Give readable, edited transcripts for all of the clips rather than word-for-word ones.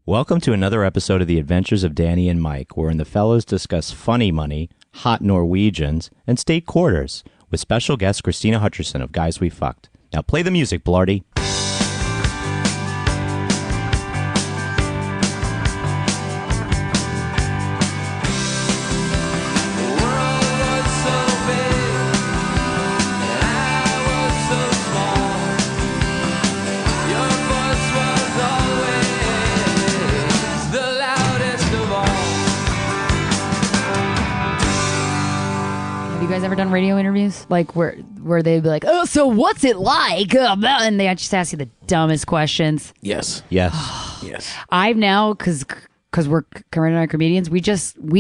Welcome to another episode of The Adventures of Danny and Mike, wherein the fellows discuss funny money, hot Norwegians, and state quarters, with special guest Krystyna Hutchinson of Guys We Fucked. Now play the music, Blarty. You guys ever done radio interviews? Like where they'd be like, "Oh, so what's it like?" And they just ask you the dumbest questions. Yes. Yes. I've now, because we're current comedians, we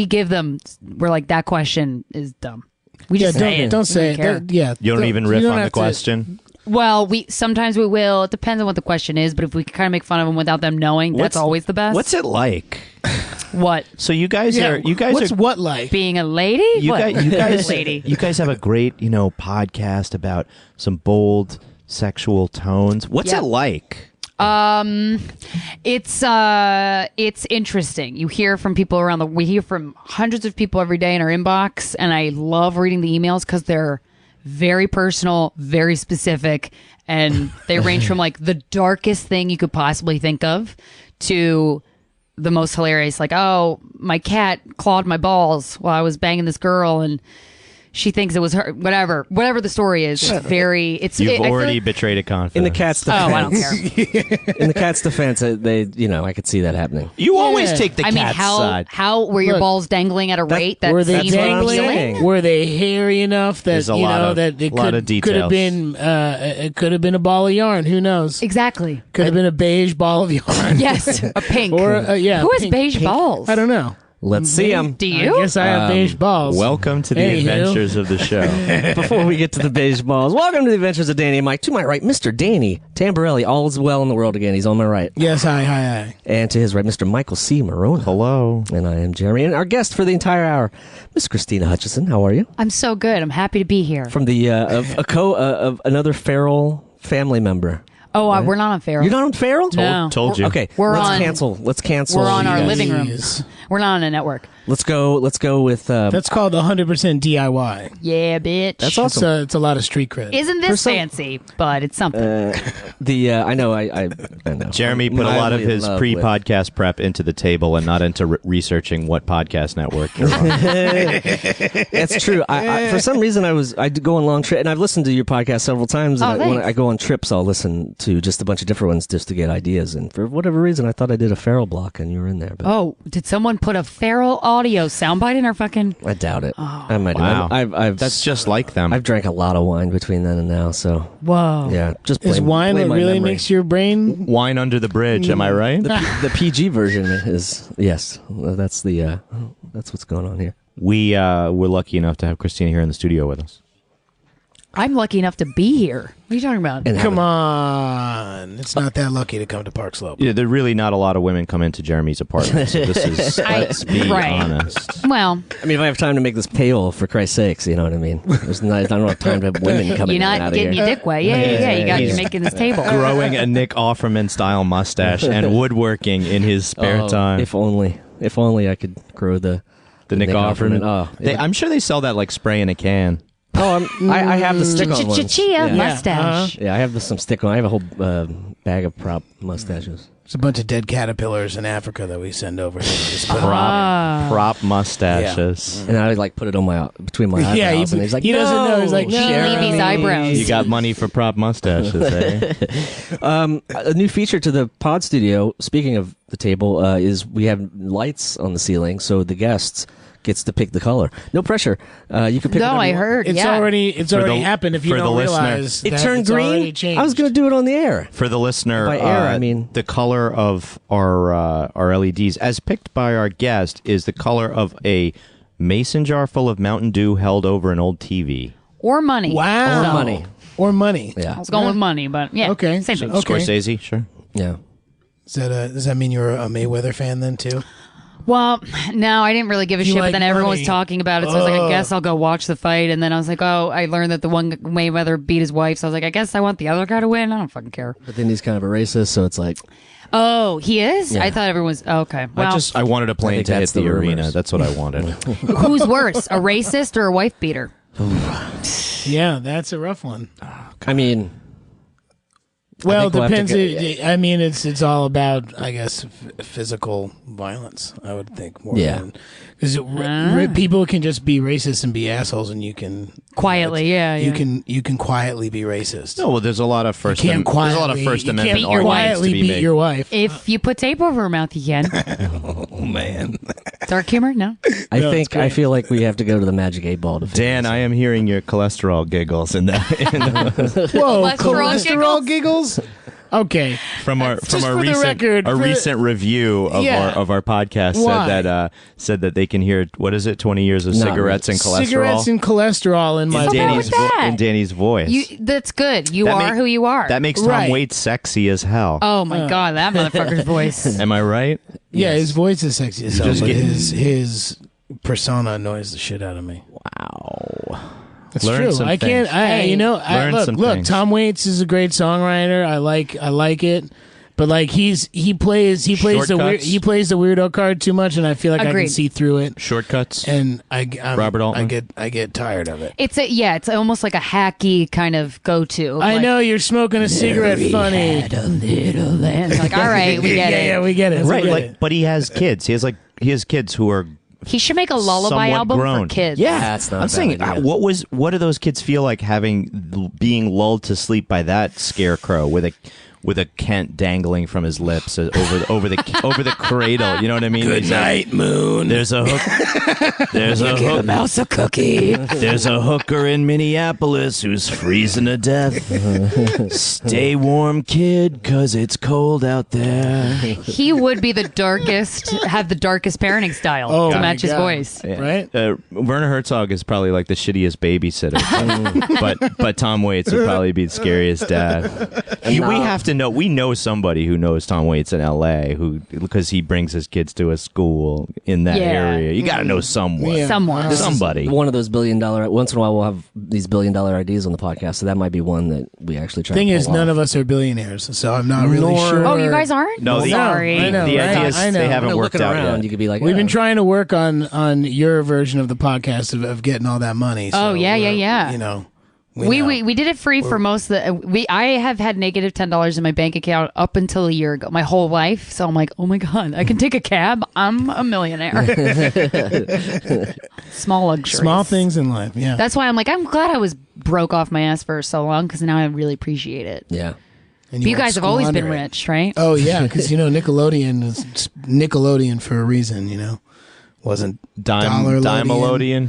give them, we're like, that question is dumb. We just say it. Don't say it. You don't even riff on the question? Well, sometimes we will. It depends on what the question is, but if we can kind of make fun of them without them knowing, that's always the best. What's it like? What? So you guys are what like? Being a lady? You guys lady. You guys have a great, podcast about some bold sexual tones. What's it like? It's interesting. You hear from people we hear from hundreds of people every day in our inbox, and I love reading the emails because they're very personal, very specific, and they range from like the darkest thing you could possibly think of to the most hilarious, like, oh, my cat clawed my balls while I was banging this girl and she thinks it was her. Whatever the story is, You've already betrayed a confidence. In the cat's defense. Oh, I don't care. In the cat's defense, I could see that happening. You always take the cat's side. How were your balls dangling at a rate that were they seemed dangling? appealing? Were they hairy enough that There's a lot of could details. have been it could have been a ball of yarn? Who knows? Exactly. Could have been a beige ball of yarn. Yes, a pink. Or Who has pink. beige balls? I don't know. Let's see them. Do you? I guess I have beige balls. Welcome to the adventures of the show. Before we get to the beige balls, welcome to the Adventures of Danny and Mike. To my right, Mr. Danny Tamborelli. All is well in the world again. He's on my right. Yes, hi. And to his right, Mr. Michael C. Marone. Hello. And I am Jeremy. And our guest for the entire hour, Miss Krystyna Hutchinson. How are you? I'm so good. I'm happy to be here. From the of another feral family member. Oh, we're not on Feral. You're not on feral? No. Told you. Okay, let's cancel. We're on our Jeez. living room. We're not on a network. Let's go with. That's called 100% DIY. Yeah, bitch. That's awesome. It's a lot of street cred. Isn't this fancy? But it's something. I know. I know. Jeremy put a lot of his pre-podcast prep into the table and not into researching what podcast network you're on. That's true. I for some reason I go on long trips, and I've listened to your podcast several times. And when I go on trips, I'll listen to just a bunch of different ones just to get ideas. And for whatever reason, I thought I did a feral block, and you were in there. But Oh, did someone put a feral audio soundbite in our fucking... I doubt it. Oh. I might. Wow. I've That's just like them. I've drank a lot of wine between then and now. So Whoa. yeah, just Is wine blame what my really memory. makes your brain? Wine under the bridge, am I right? The PG version is yes. That's what's going on here. We're lucky enough to have Krystyna here in the studio with us. I'm lucky enough to be here. What are you talking about? And Come on. It's not that lucky to come to Park Slope. Yeah, there really not a lot of women come into Jeremy's apartment. So this is, let's be honest. Well, I mean, if I have time to make this payroll, for Christ's sakes, you know what I mean? I don't have time to have women coming you're in and not out getting of your here. dick wet. Yeah. You're making this table. Growing a Nick Offerman style mustache and woodworking in his spare time. If only I could grow the Nick Offerman. Oh, I'm sure they sell that like spray in a can. Oh, I have the stick-on ones. Chia mustache. Yeah, I have some stick-on. I have a whole bag of prop mustaches. It's a bunch of dead caterpillars in Africa that we send over here. Just put Prop mustaches. And I like put it on between my eyebrows. And he's like, he doesn't know. He's like, He leave his eyebrows. You got money for prop mustaches, eh? A new feature to the pod studio, speaking of the table, is we have lights on the ceiling, so the guests gets to pick the color. No pressure. You can pick. No, I heard. It's already happened. If you for the don't listener. realize It that turned it's already green. changed. I was going to do it on the air. For the listener, By air, I mean the color of our LEDs, as picked by our guest, is the color of a mason jar full of Mountain Dew held over an old TV. Or money. Wow. So, Money. Or money. Yeah. I was going with money, but yeah. Okay. Same thing. Okay. Scorsese, sure. Yeah. Does that mean you're a Mayweather fan then too? Well, no, I didn't really give a shit, but then everyone was money. talking about it, so I was like, I guess I'll go watch the fight. And then I was like, oh, I learned that the one Mayweather beat his wife, so I was like, I guess I want the other guy to win. I don't fucking care. But then he's kind of a racist, so it's like... Oh, he is? Yeah. I thought everyone was... Oh, okay. Well, I wanted a plane to hit that's the the arena. rumors. That's what I wanted. who's worse, a racist or a wife beater? Yeah, that's a rough one. I mean... Well, I think we'll have depends. to I mean, it's all about, I guess, physical violence. I would think more. Yeah. Because people can just be racist and be assholes, and you can Quietly, yeah. You can quietly be racist. No, well, there's a lot of First You can't Amendment. There's a lot of quietly- First you can't Amendment beat your arguments quietly to be beat made. your wife. If you put tape over her mouth, you can. Oh man. Dark humor? No. I feel like we have to go to the Magic 8 Ball to figure Dan, this I am hearing your cholesterol giggles in that Whoa, Cholesterol giggles. Okay. from our Just for the recent record, recent review of our podcast Why? said that they can hear 20 years of cigarettes and cholesterol Cigarettes and cholesterol in my What's wrong with that? in Danny's voice. That's good. You That are who you are. That makes Tom Right. Waits sexy as hell. Oh my god, that motherfucker's voice. Am I right? Yeah, his voice is sexy as hell, Just but get- his persona annoys the shit out of me. Wow. That's Learn true. some I can't. things. Learn some Look. things. Tom Waits is a great songwriter. I like it, but like he plays the Shortcuts. weirdo card too much, and I feel like I can Agreed. see through it. Shortcuts. And Robert Altman. I get tired of it. It's almost like a hacky kind of go-to. I know you're smoking a cigarette. Funny. Like, all right, we get it. Yeah, we get it. Right, We get like, it. but he has kids. He has kids who are He should make a lullaby somewhat album grown. for kids. Yeah, That's not I'm a saying, bad idea. what do those kids feel like being lulled to sleep by that scarecrow with a Kent dangling from his lips over the cradle? You know what I mean? Good night, Moon. There's a hook. There's a hook. Mouse a cookie. There's a hooker in Minneapolis who's freezing to death. Stay warm, kid, 'cause it's cold out there. He would be have the darkest parenting style Oh, to my match his God. voice. Right? Werner Herzog is probably like the shittiest babysitter, but Tom Waits would probably be the scariest dad. We have to know. We know somebody who knows Tom Waits in L.A. because he brings his kids to a school in that Yeah. area. You got to know someone. Yeah. Someone. Somebody. one of those $1 billion. Once in a while, we'll have these $1 billion ideas on the podcast, so that might be one that we actually try. Thing to is, pull none off. of us are billionaires, so I'm not really Nor- sure. Oh, you guys aren't? No, the- sorry. I know, the right? ideas I know. they haven't Kinda worked looking out around, yet. you could be like, We've been "Oh." trying to work on your version of the podcast of getting all that money. So yeah. You know, We did it free for most of the. I have had negative $10 in my bank account up until a year ago, my whole life. So I'm like, oh my god, I can take a cab. I'm a millionaire. Small luxuries, small things in life. Yeah, That's why I'm like, I'm glad I was broke off my ass for so long because now I really appreciate it. Yeah. and But you won't guys have always been squander it. rich, right? Oh yeah, because Nickelodeon is Nickelodeon for a reason. Wasn't Dimelodian.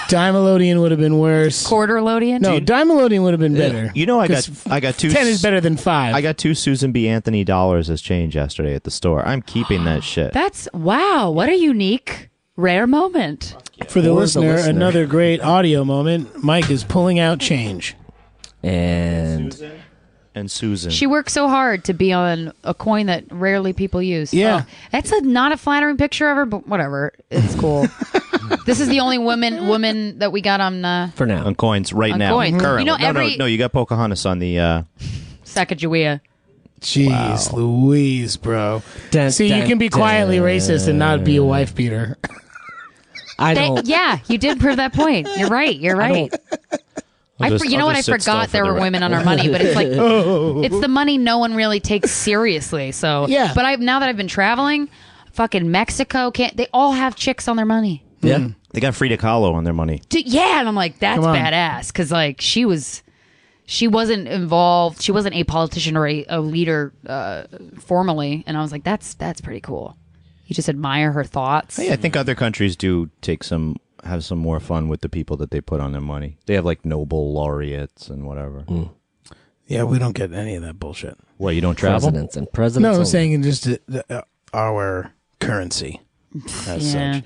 Dimelodian would have been worse. Quarterlodian. No, Dimelodian would have been better. I 'Cause got two. 10 is better than 5. I got 2 Susan B. Anthony dollars as change yesterday at the store. I'm keeping that shit. That's wow. What a unique, rare moment. For the For the listener, listener. another great audio moment. Mike is pulling out change. And And Susan. She worked so hard to be on a coin that rarely people use. Yeah. Oh, that's not a flattering picture of her, but whatever. It's cool. This is the only woman that we got on for now, on coins right On now. coins. Currently. You know, no, you got Pocahontas on the. Sacagawea. Jeez Louise, bro. Dun, See, you dun, can be quietly dun. racist and not be a wife beater. I don't. Yeah, you did prove that point. You're right. You're right. I'll just I sit still forgot for there the were rest. women on our money, but it's like it's the money no one really takes seriously. So Yeah. But now that I've been traveling, fucking Mexico they all have chicks on their money. Yeah. They got Frida Kahlo on their money. Yeah, and I'm like, that's Come on. badass because like she wasn't involved. She wasn't a politician or a leader formally, and I was like, that's pretty cool. You just admire her thoughts. Hey, I think other countries do have some more fun with the people that they put on their money. They have like Nobel laureates and whatever. Yeah, we don't get any of that bullshit. What, you don't travel? Presidents and presidents. No, I'm only. saying in just our currency as Yeah. such.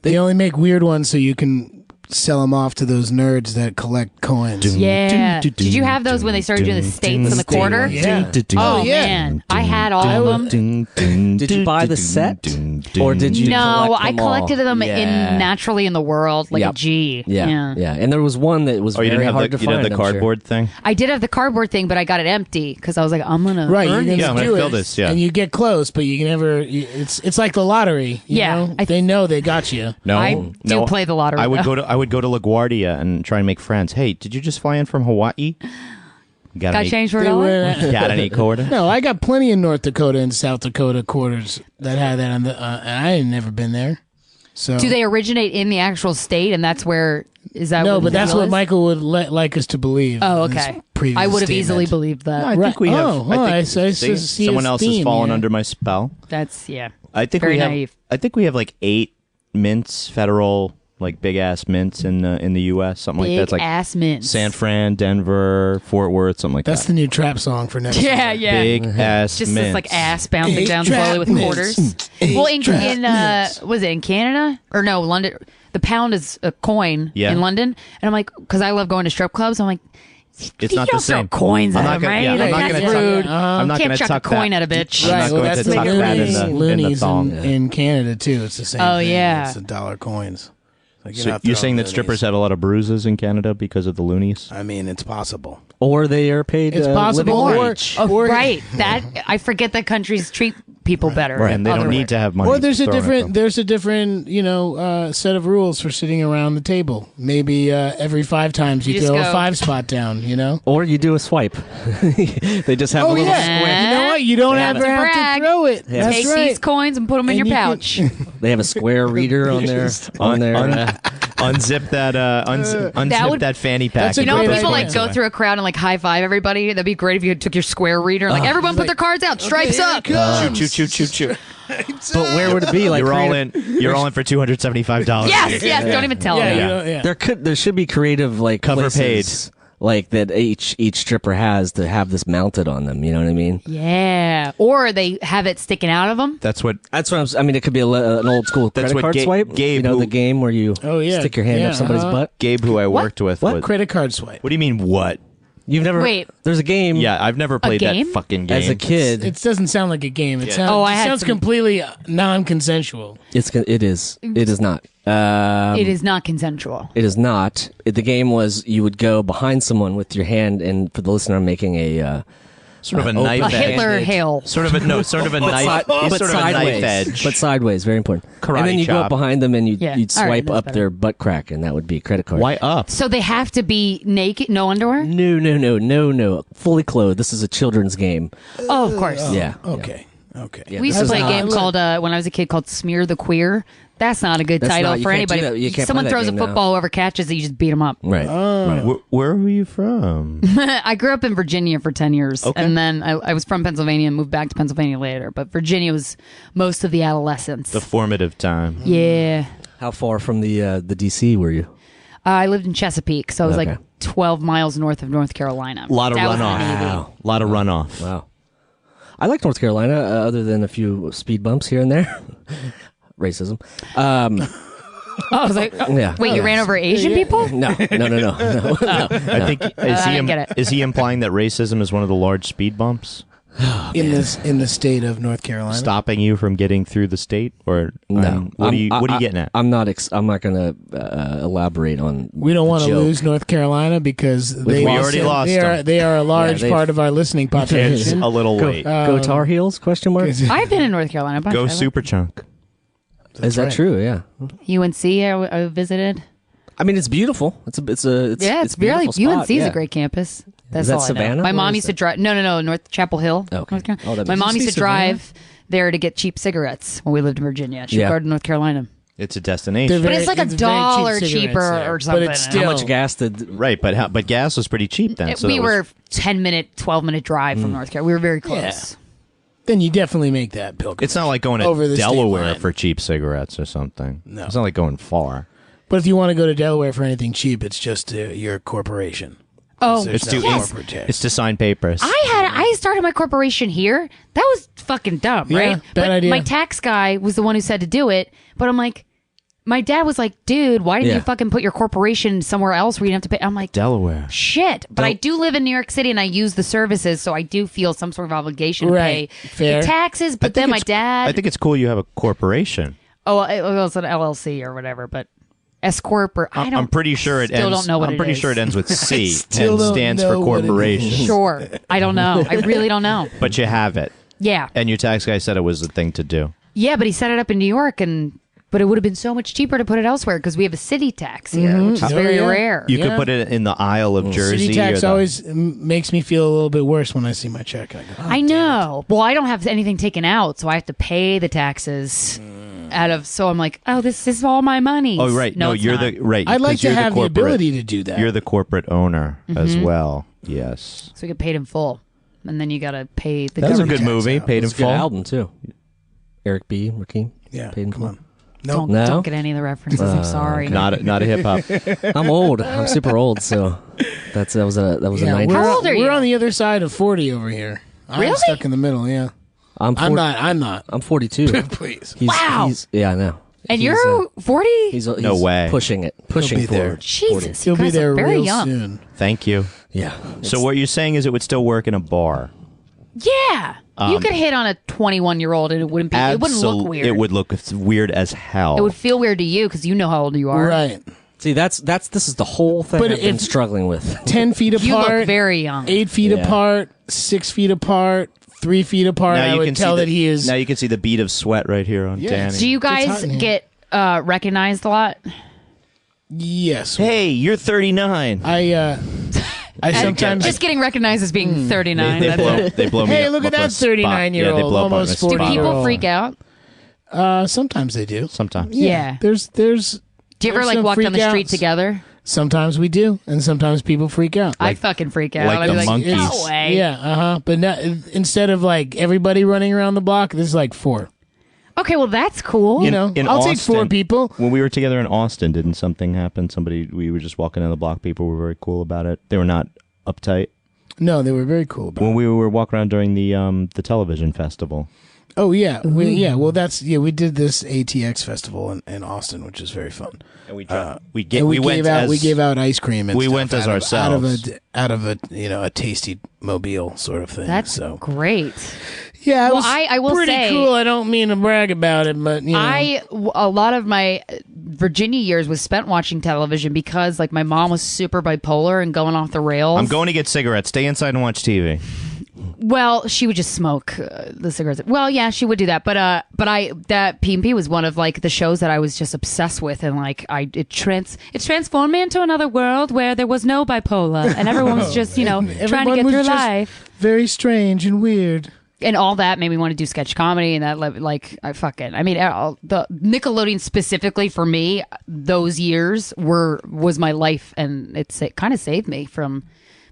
They only make weird ones so you can sell them off to those nerds that collect coins. Yeah. Did you have those when they started doing the states and the quarter? Yeah. Oh yeah. man, I I had all of them. Did you buy the set? Or did you No, collect I them collected all? them naturally in the world, like Yep. a G. Yeah. And there was one that was Oh, you very didn't have hard the, to you find. didn't have the I'm cardboard thing? I did have the cardboard thing, but I got it empty because I was like, I'm gonna Right, you're earn gonna these. I'm gonna do fill it, this, yeah. and you get close, but you can never. It's like the lottery. You Yeah, know? They know they got you. No, I do no. play the lottery. I would though. go to LaGuardia and try and make friends. Hey, did you just fly in from Hawaii? Got Got changed for a They dollar. were- Got any quarter? No, I got plenty in North Dakota and South Dakota quarters that had that on the, and I had never been there. So Do they originate in the actual state, and that's where is that? No, what but the that's deal what is? Michael would like us to believe. Oh, in his okay. previous I would have statement. easily believed that. I think we have. Oh, I I think, see someone his else has theme, fallen yeah. under my spell. That's yeah. I think Very we have. naive. I think we have like 8 mints, federal, like big ass mints in the U.S. Something like Big that. It's like ass mints. San Fran, Denver, Fort Worth, something like That's that. the new trap song for next year. Yeah. Big ass Just mints. this like ass bouncing Eight down trap slowly with mints. quarters. Eight Well, in trap mints. was it in Canada or no London? The pound is a coin Yeah. in London, and I'm like, because I love going to strip clubs. I'm like, It's you not don't the same. throw coins I'm at not them, gonna- right? yeah, I'm Like, not that's gonna tuck- rude. I'm not Can't going to chuck tuck a coin that. at a bitch. I'm Right, not well, going that's to tuck the that loonies, in the loonies thong. in Canada too. It's the same. Oh, thing. yeah. It's the dollar coins. Like, So not you're throwing saying that loonies. strippers had a lot of bruises in Canada because of the loonies? I mean, it's possible. Or they are paid It's possible. living Or, wage. or Right. That I forget that countries treat people better. Right. And they don't other need way. to have money. Or there's a thrown at them. different set of rules for sitting around the table. Maybe every 5 times you You just throw go- a 5 spot down. You know. Or you do a swipe. They just have a Oh little yeah. square. You know what? You don't have ever to have brag. to throw it. That's Take right. these coins and put them in And your you pouch. can- They have a square reader on their Unzip that unzip would- that fanny pack. That's a and You know put when great those people idea. like coins go away. through a crowd and like high five everybody? That'd be great if you took your square reader and like everyone put their cards out, stripes up. Choo. But where would it be? Like You're all creative- in. You're all in for $275. Yes, don't even tell Yeah, them. you know, yeah. There should be creative like Cover places, like that each stripper has to have this mounted on them. You know what I mean? Yeah. Or they have it sticking out of them. That's what. That's what I mean. It could be an old school That's credit what card swipe. Gabe, you know who- the game where you Oh, yeah. stick your hand Yeah, up somebody's butt. Gabe, who I worked with. What? was- Credit card swipe. What do you mean? What? You've never Wait. There's a game. Yeah, I've never played that game? fucking game. As a kid, It doesn't sound like a game. It Yeah. sounds, Oh, I it had sounds some- completely non-consensual. it is not. It is not consensual. It is not. The game was you would go behind someone with your hand, and for the listener, I'm making a sort of a open knife A edge. Hitler hail. Sort of a knife. Sort of a knife sideways, edge. but sideways, very important. Karate and then you go chop. up behind them and Yeah. you'd All right, swipe that's up better. their butt crack, and that would be a credit card. Why up? So they have to be naked, no underwear? No, fully clothed. This is a children's game. Oh, of course. Yeah. Okay. Yeah, We used to this play is a game not- called, when I was a kid, called Smear the Queer. That's not a good That's title not- you for can't do anybody. that. You can't Someone play that throws a game now. football, whoever catches it, you just beat them up. Right. right. Where were you from? I grew up in Virginia for 10 years. Okay. And then I was from Pennsylvania and moved back to Pennsylvania later. But Virginia was most of the adolescence. The formative time. Yeah. How far from the DC were you? I lived in Chesapeake, so I was Okay. like 12 miles north of North Carolina. A lot of That was runoff. the Navy. A lot of runoff. Wow. I like North Carolina, other than a few speed bumps here and there. Racism. I was like, Yeah. wait, you ran over Asian people? No. I think I didn't get it. is he implying that racism is one of the large speed bumps In the state of North Carolina. stopping you from getting through the state, or No. what are you getting at? I'm not going to elaborate on. We don't want to joke. lose North Carolina because We already lost them. They are a large they've- part of our listening It's population. a little late. Go Tar Heels? Question mark. I've been in North Carolina a bunch. Go I like- Super Chunk. Is that right. true? Yeah. UNC I visited. I mean, it's beautiful. It's Yeah, it's a really beautiful spot, UNC is yeah. a great campus. That's that all I know. Savannah? My Where mom is used to that? drive. No, North Chapel Hill. Okay. North Carolina. Oh, that My makes mom sense. used to Savannah? drive there to get cheap cigarettes when we lived in Virginia. She Yeah. lived in North Carolina. It's a destination, But it's like a very cheap dollar cigarettes cheaper there. or something. But it's How still much gas did? right? But gas was pretty cheap then. So we that was- were 10-minute, 12-minute drive from North Carolina. We were very close. then you definitely make that pilgrimage. It's not like going Over to the state Delaware line. for cheap cigarettes or something. No. It's not like going far. But if you want to go to Delaware for anything cheap, it's just your corporation. Oh, There's It's no to corporate tax. it's to sign papers. I started my corporation here. That was fucking dumb, Yeah, right? bad but idea. my tax guy was the one who said to do it. But I'm like, My dad was like, dude, why didn't you fucking put your corporation somewhere else where you don't have to pay? I'm like, Delaware. Shit. But I do live in New York City and I use the services, so I do feel some sort of obligation to pay the taxes. But then my dad... I think it's cool you have a corporation. Oh, it was an LLC or whatever, but S Corp or I don't... I'm pretty sure it ends... don't know what I'm it pretty is. sure it ends with C and stands for corporation. Sure. I don't know. I really don't know. But you have it. Yeah. And your tax guy said it was the thing to do. Yeah, but he set it up in New York but it would have been so much cheaper to put it elsewhere because we have a city tax here, which is very rare. You could put it in the Isle of Jersey. City tax always makes me feel a little bit worse when I see my check. I go, I know. Well, I don't have anything taken out, so I have to pay the taxes out of. So I'm like, oh, this is all my money. Oh, right. No, you're not. right. I'd like to have the ability to do that. You're the corporate owner as well. Yes. So we get paid in full, and then you got to pay the. That was a government good movie. tax. Paid in It's a good full. album too. Eric B. Rakim. Yeah, Paid in come full. on. No, Don't get any of the references. I'm sorry. Not a hip hop. I'm old. I'm super old. So that was a 90s. How old are you? We're on the other side of 40 over here. I'm Really? stuck in the middle. Yeah, I'm not. I'm 42. Please. Wow. Yeah, I know. And you're 40? He's No way. Pushing it. Pushing be there. forward. Jesus, He'll you be guys there are very real young. soon. Thank you. Yeah. So what you're saying is it would still work in a bar. Yeah. You could hit on a 21-year-old and it wouldn't be. It wouldn't look weird. It would look weird as hell. It would feel weird to you because you know how old you are. Right. See, this is the whole thing But I've been if- struggling with. 10 feet apart. You look very young. 8 feet apart. 6 feet apart. 3 feet apart. Now I you would can tell see that he is. Now you can see the bead of sweat right here on Danny. Do you It's hot guys in here. get recognized a lot? Yes. Hey, you're 39. I sometimes. Just getting recognized as being 39. They blow me Hey, up look at on the that spot. 39-year-old, Yeah, they blow up on almost the 40. Do spot. people freak out? Sometimes they do. Sometimes. Yeah. There's. Do you ever there's like some walk down the freak street outs. together? Sometimes we do, and sometimes people freak out. I fucking freak out. like I'd be the like, monkeys. no way. Yeah, But not, instead of like everybody running around the block, there's like 4. Okay, well that's cool. You know, in I'll take 4 Austin- people. When we were together in Austin, didn't something happen? We were just walking down the block. People were very cool about it. They were not uptight. No, they were very cool about When it. we were walking around during the television festival. Oh yeah, we did this ATX festival in Austin, which is very fun. And we gave out ice cream. And we stuff went as out ourselves. out of a a tasty mobile sort of thing. That's so great. yeah, it Well, was I will pretty say- cool. I don't mean to brag about it, but you know. A lot of my Virginia years was spent watching television because like my mom was super bipolar and going off the rails. I'm going to get cigarettes. Stay inside and watch TV. Well, she would just smoke the cigarettes. Well, yeah, she would do that. But that P&P was one of like the shows that I was just obsessed with, and like it transformed me into another world where there was no bipolar and everyone was just trying to Everyone get was through just life. Very strange and weird. And all that made me want to do sketch comedy, and that the Nickelodeon specifically for me, those years was my life, and it kind of saved me from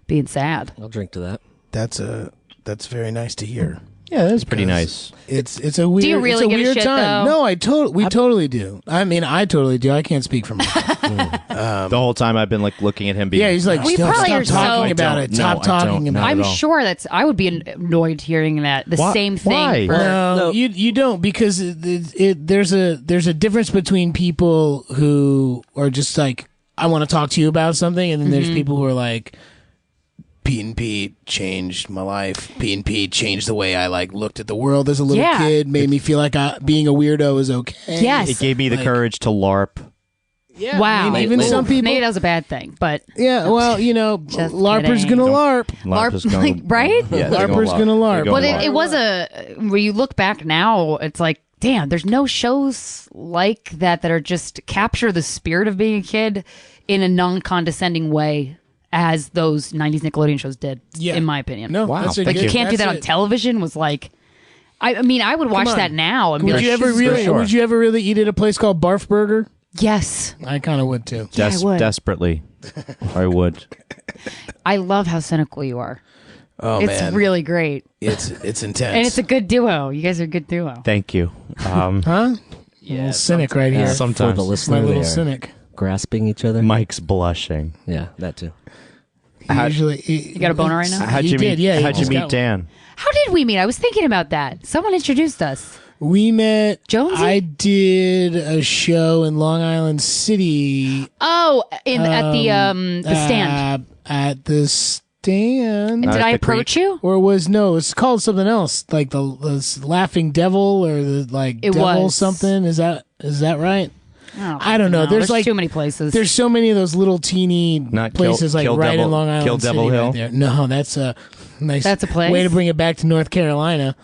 being sad. I'll drink to that. That's very nice to hear. Yeah, that's Pretty nice. It's a weird. Do you really it's a give a weird shit, time. though? No, we totally do. I mean, I totally do. I can't speak for myself. The whole time I've been like looking at him. Being, Yeah, he's like, We stop, probably stop are so- talking about I it. don't. Stop No, I talking don't. about Not it. I'm all. sure I would be annoyed hearing that. The Why- same thing. why? For, No, you don't, because there's a difference between people who are just like, I want to talk to you about something, and then there's people who are like, P&P changed my life. P&P changed the way I like looked at the world as a little Yeah. kid. Made me feel like being a weirdo is okay. Yes. It gave me the courage to LARP. Yeah. Wow. Even some people. Maybe that was a bad thing, but Yeah. Well, Just LARPer's kidding. gonna LARP. LARP is LARP, going, like, right? Yeah, they're LARPer's gonna LARP. They're Well, going it LARP. was where you look back now, it's like, damn, there's no shows like that are just capture the spirit of being a kid in a non-condescending way as those 90s Nickelodeon shows did, Yeah. in my opinion. No, Wow. that's a Thank Like, you good- can't do that's that on it. television was like, I mean, I would watch on. that now and be Would like, you ever "This is really? great." sure. Would you ever really eat at a place called Barf Burger? Yes. I kind of would too. Yeah, I would. Desperately. I would. I love how cynical you are. Oh It's really great. it's intense. And it's a good duo. You guys are a good duo. Thank you. huh? Little cynic right here. Sometimes. For the My listener, little they are cynic. grasping each other. Mike's blushing. Yeah, that too. You got a boner right now? How'd He you meet? did, yeah, he How'd you just meet got one. Dan? How did we meet? I was thinking about that. Someone introduced us. We met. Jonesy? I did a show in Long Island City. Oh, at the stand. At the stand. Did I approach you? Or it's called something else, like the Laughing Devil or the Devil was. something. Is that right? Oh, I don't know. There's like too many places. There's so many of those little teeny places Kill right Devil, in Long Island Kill City Devil Hill. right there. No, that's a nice. That's a place? Way to bring it back to North Carolina.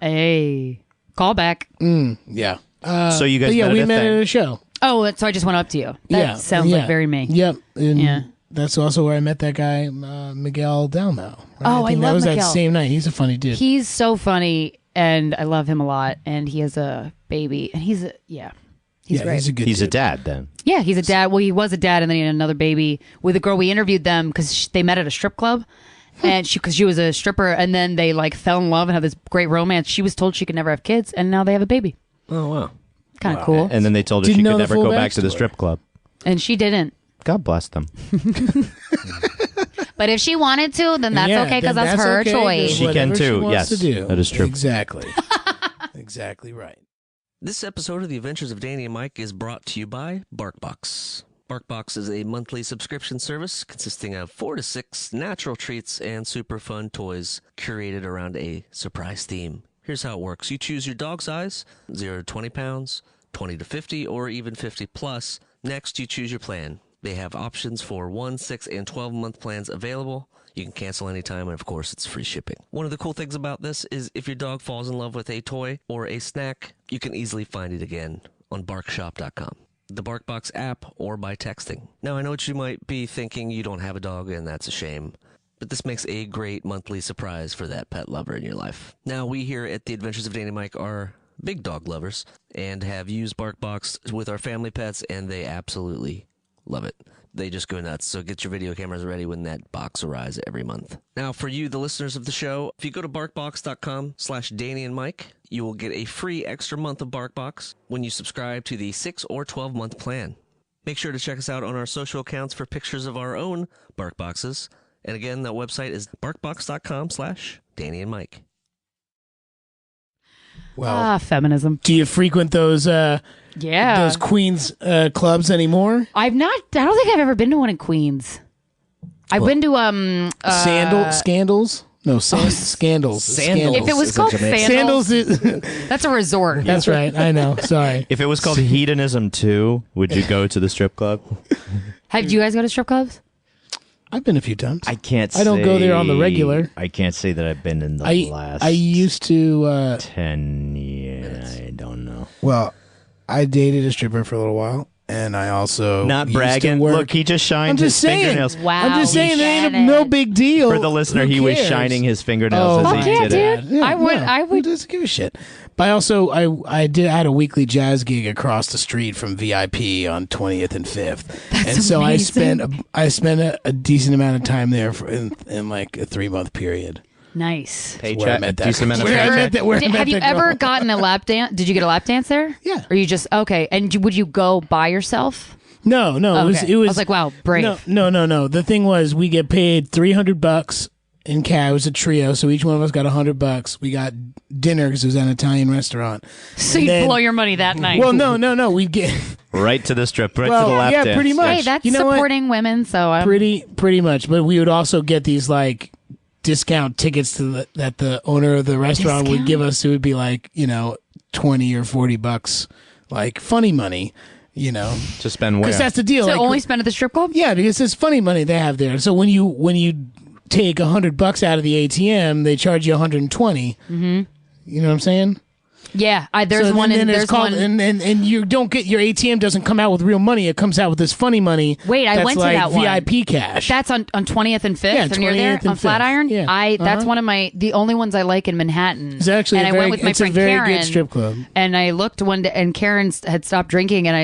Hey, call back. Yeah. So you guys met we at a met thing. at a show. Oh, so I just went up to you. That sounds like very me. Yep. And Yeah. That's also where I met that guy, Miguel Dalmau. Right? Oh, I think love that was Miguel. that same night. He's a funny dude. He's so funny, and I love him a lot. And he has a baby, and he's great. He's a good He's a dude. dad then. Yeah, he's a dad. Well, he was a dad, and then he had another baby with a girl. We interviewed them because they met at a strip club, and because she was a stripper, and then they fell in love and had this great romance. She was told she could never have kids, and now they have a baby. Oh, wow. Kind of cool. And then they told her Didn't she know could the never full go back to the backstory. strip club. And she didn't. God bless them. But if she wanted to, then that's okay because then that's her okay, choice. She whatever can too, She wants yes. to do. That is true. Exactly. Exactly right. This episode of The Adventures of Danny and Mike is brought to you by BarkBox. BarkBox is a monthly subscription service consisting of 4 to 6 natural treats and super fun toys curated around a surprise theme. Here's how it works. You choose your dog size, 0 to 20 pounds, 20 to 50, or even 50 plus. Next, you choose your plan. They have options for 1, 6, and 12-month plans available. You can cancel anytime, and of course, it's free shipping. One of the cool things about this is if your dog falls in love with a toy or a snack, you can easily find it again on barkshop.com, the BarkBox app, or by texting. Now, I know what you might be thinking. You don't have a dog, and that's a shame. But this makes a great monthly surprise for that pet lover in your life. Now, we here at The Adventures of Danny and Mike are big dog lovers and have used BarkBox with our family pets, and they absolutely love it. They just go nuts. So get your video cameras ready when that box arrives every month. Now, for you, the listeners of the show, if you go to barkbox.com/Danny and Mike, you will get a free extra month of BarkBox when you subscribe to the 6 or 12-month plan. Make sure to check us out on our social accounts for pictures of our own BarkBoxes. And again, that website is barkbox.com/Danny and Mike. Well, Feminism. do you frequent those those Queens clubs anymore? I don't think I've ever been to one in Queens. I've been to Scandals? No, Scandals. Sandals. If it was Is in called Jamaica. Sandals, Sandals. that's a resort. That's right. I know. Sorry. If it was called Hedonism 2, would you go to the strip club? Have you guys go to strip clubs? I've been a few times. I can't I don't go there on the regular. I can't say that I've been in the last I used to 10 years. I don't know. well, I dated a stripper for a little while, and I also Not used to bragging. work- Look, he just shined I'm his just saying. fingernails. Wow. I'm just saying there ain't Shannon. no big deal. For the listener, Who he was cares? shining his fingernails Oh, as Fuck he yeah, did it. dude. I would- Who doesn't give a shit? But I had a weekly jazz gig across the street from VIP on 20th and 5th, and so amazing. I spent a decent amount of time there in like a 3-month period. Nice. Where I Paycheck, met that decent amount of where I met paycheck. that- where I met Have you that girl. ever gotten a lap dance? Did you get a lap dance there? Yeah. Or you just okay? And would you go by yourself? No. Okay. It was I was like, wow, brave. No. The thing was, we get paid $300 in cash. It was a trio, so each one of us got $100. We got dinner because it was an Italian restaurant. So And you then- blow your money that night. Well, no. We get Right to the strip, right Well, to the lap yeah, dance. pretty much. hey, that's You know what? supporting women. So I'm pretty much. But we would also get these like discount tickets to that the owner of the restaurant would give us. It would be like $20 or $40, like funny money. To spend where? Because that's the deal. to like, only spend at the strip club. yeah, because it's funny money they have there. So when you take $100 out of the ATM, they charge you 120. Mm-hmm. You know what I'm saying? Yeah, there's So one then in it's there's called, one. and you don't get your ATM doesn't come out with real money. It comes out with this funny money. Wait, I that's went to like that one. VIP cash. That's on 20th and 5th, Yeah, or near there 20th and on Flatiron. 5th. Yeah. That's one of the only ones I like in Manhattan. It's actually and a I very, went with my it's a friend very Karen, good strip club. and I looked one day, and Karen had stopped drinking, and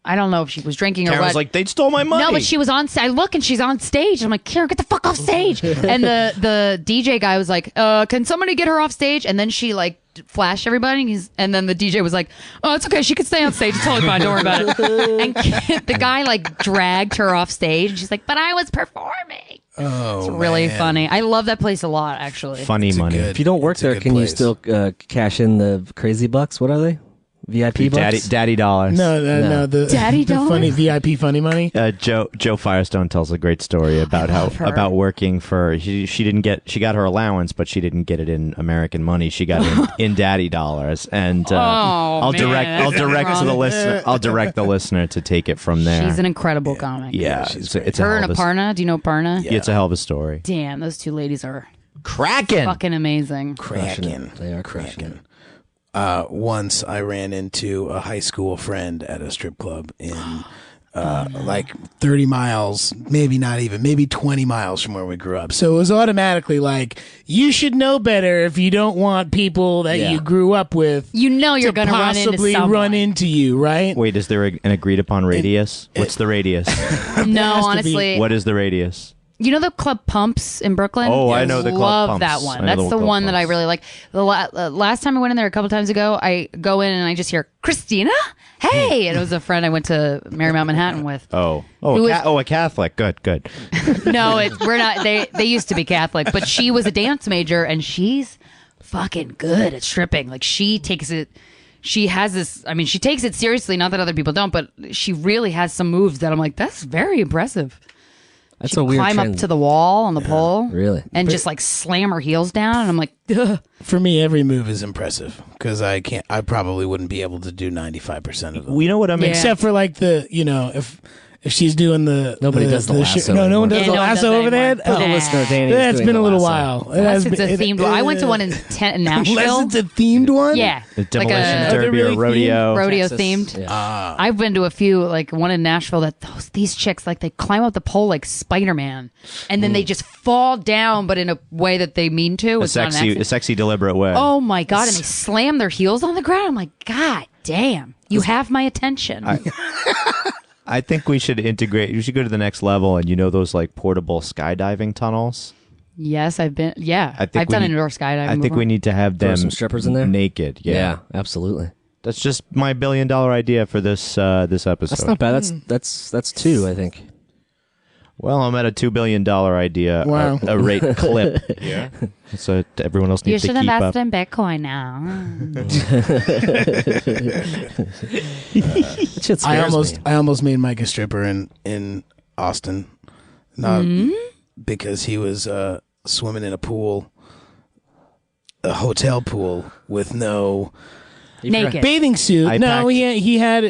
I don't know if she was drinking or Karen what. was like, they stole my money. No, but she was on. I look, and she's on stage. I'm like, Karen, get the fuck off stage. And the DJ guy was like, can somebody get her off stage? And then she like flashed everybody, and then the DJ was like, oh, it's okay, she can stay on stage, it's totally fine, don't worry about it. And the guy like dragged her off stage, and she's like, but I was performing. Oh, It's really man. funny. I love that place a lot, actually. Funny money. good- If you don't work It's a there, good can you place. still cash in the crazy bucks? What are they? VIP bucks? Daddy dollars. No, the Daddy the dollars? funny VIP funny money. Joe Firestone tells a great story about love her. about working for she got her allowance, but she didn't get it in American money. She got it in daddy dollars, and I'll man, direct to the wrong. listener. I'll direct the listener to take it from there. She's an incredible comic. yeah, she's it's a Her hell and of a Aparna. Do you know Aparna? yeah, it's a hell of a story. Damn, those two ladies are Kraken. fucking amazing. Cracking. They are cracking. Once I ran into a high school friend at a strip club in like 30 miles, maybe not even, maybe 20 miles from where we grew up. So it was automatically like, you should know better if you don't want people that you grew up with You know you're to going to run into possibly someone. run into you, right? Wait, is there an agreed upon radius? What's the radius? No, has to honestly. What is the radius? You know the Club Pumps in Brooklyn? Oh, I know the Club Love Pumps. that I one. know That's the the Club one that I Pumps. really like. The last time I went in there a couple times ago, I go in and I just hear, Krystyna? Hey! And it was a friend I went to Marymount Manhattan with. A Catholic. Good. No, we're not. They used to be Catholic, but she was a dance major and she's fucking good at stripping. Like she takes it. She has this. I mean, she takes it seriously. Not that other people don't, but she really has some moves that I'm like, that's very impressive. That's She'd a weird climb trend. up to the wall on the pole, Really? and just like slam her heels down. And I'm like, ugh. For me, every move is impressive because I probably wouldn't be able to do 95% of them. You know what I mean? Yeah. Except for like if she's doing the Nobody does the lasso no one anymore. does Yeah, the no one lasso does over that there. anymore. For the Nah. listener, Danny. is That's doing been the a little lasso. while. Unless it's a themed one. I went to one in Nashville. Unless it's a themed one. Yeah, The demolition like a derby really or rodeo. rodeo Texas. themed. Yeah. I've been to a few, like one in Nashville that these chicks, like they climb up the pole like Spider-Man and then they just fall down, but in a way that they mean to. A It's not an sexy, accident. deliberate way. Oh my God. And they slam their heels on the ground. I'm like, God damn, you have my attention. I think we should integrate. You should go to the next level, and those like portable skydiving tunnels. Yes, I've been. Yeah, I think I've we done need- indoor skydiving. I think before. we need to have Throw them some strippers in there? naked. Yeah, absolutely. That's just my $1 billion idea for this episode. That's not bad. That's two, I think. Well, I'm at a $2 billion idea. Wow. A rate clip. Yeah. So everyone else You needs to should keep invest up. in Bitcoin now. Shit scares me. I almost made Mike a stripper in Austin, not because he was swimming in a pool, a hotel pool with no Naked. bathing suit. I No, packed-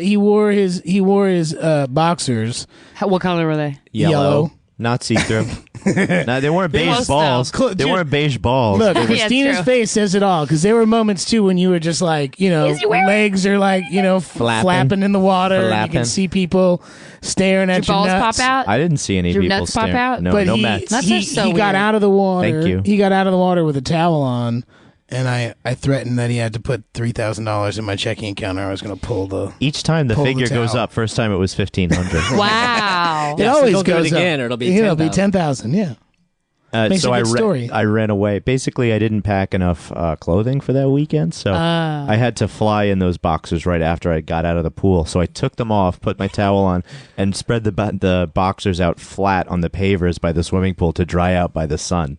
he wore his boxers. What color were they? Yellow. Not see-through. No, they weren't beige Close, though. balls. They weren't beige balls. Look, They were- Christina's true. face says it all because there were moments too when you were just like, Is he wearing- legs are like, flapping in the water. And you Flapping. can see people staring at Did your balls nuts. pop out? I didn't see any Did your people nuts pop staring. out? No, But no he, Mets. Nuts he, are so he got weird. out of the water. Thank you. He got out of the water with a towel on, and I threatened that he had to put $3,000 in my checking account, or I was going to pull the. Each time the Pull the figure goes towel. up. First time it was 1,500. Wow. It Yeah, so always they'll do it goes again, up. or it'll be It'll be 10,000. 10,000. Yeah. Makes So a good story. I ran away. Basically, I didn't pack enough clothing for that weekend, so I had to fly in those boxers right after I got out of the pool. So I took them off, put my towel on, and spread the boxers out flat on the pavers by the swimming pool to dry out by the sun.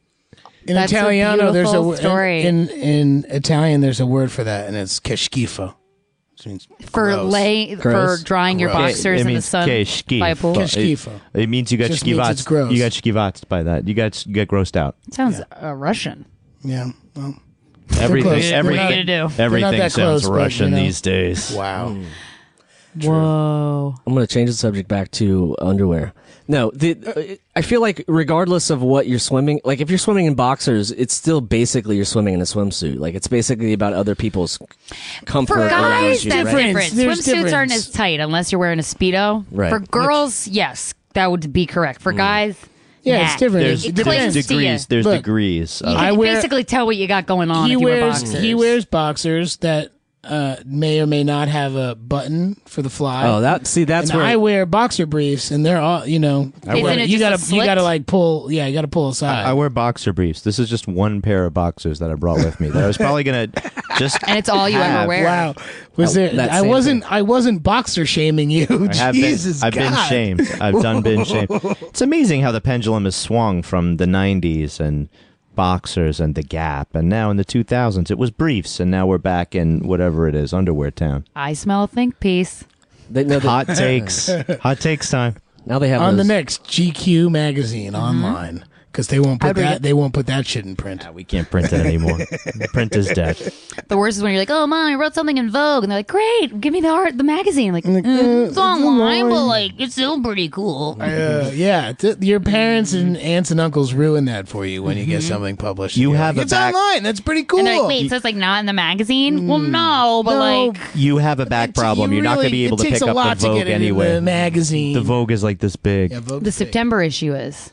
In That's a Italiano, there's a beautiful word story. in Italian. There's a word for that, and it's keshkifa, which means For gross. for Gross. drying your Gross. boxers It in the means sun schif. by a pool. Schifo. It means you got Just means it's schivats. gross. You got schivats by that. You get grossed out. Sounds Russian. Yeah. Well, Everything, close. They're everything, not- What are you gonna do? everything They're not that sounds close, but, Russian these days. wow. Whoa. I'm going to change the subject back to underwear. No, I feel like regardless of what you're swimming, like if you're swimming in boxers, it's still basically you're swimming in a swimsuit. Like it's basically about other people's comfort. For around guys, you, that's right? different. There's Swimsuits aren't difference. as tight unless you're wearing a Speedo. Right. For girls, yes, that would be correct. For guys, Yeah, nah. it's different. There's, It It clings there's to you. degrees. There's Look, degrees. You of- can I wear- basically tell what you got going on if you wear boxers. He wears boxers that may or may not have a button for the fly. Oh, that's and where I wear boxer briefs, and they're all Isn't it you just a gotta slit? like pull. Yeah, you gotta pull aside. I wear boxer briefs. This is just one pair of boxers that I brought with me that I was probably gonna Just And it's all you have- ever wear. Wow. Was there? that I same wasn't boxer shaming you. I have Jesus, I've been God. shamed. I've done been shamed. It's amazing how the pendulum has swung from the 90s and boxers and the Gap, and now in the 2000s it was briefs, and now we're back in whatever it is, underwear town. I smell a think piece. Hot takes. Hot takes time. Now they have On the those- next GQ magazine online because they won't put I'd read that. it. They won't put that shit in print. Yeah, we can't print it anymore. Print is dead. The worst is when you're like, "Oh, Mom, I wrote something in Vogue," and they're like, "Great, give me the magazine." Like, it's online, but like, it's still pretty cool. Yeah, your parents and aunts and uncles ruin that for you when you get something published. You You're have like, a it's back- online. That's pretty cool. And they're like, "Wait, so it's like not in the magazine?" Well, no, but No. like, You have a back problem. You're not going to be able to pick up the Vogue anyway. The magazine. The Vogue is like this big. Yeah, Vogue's the big. September issue is,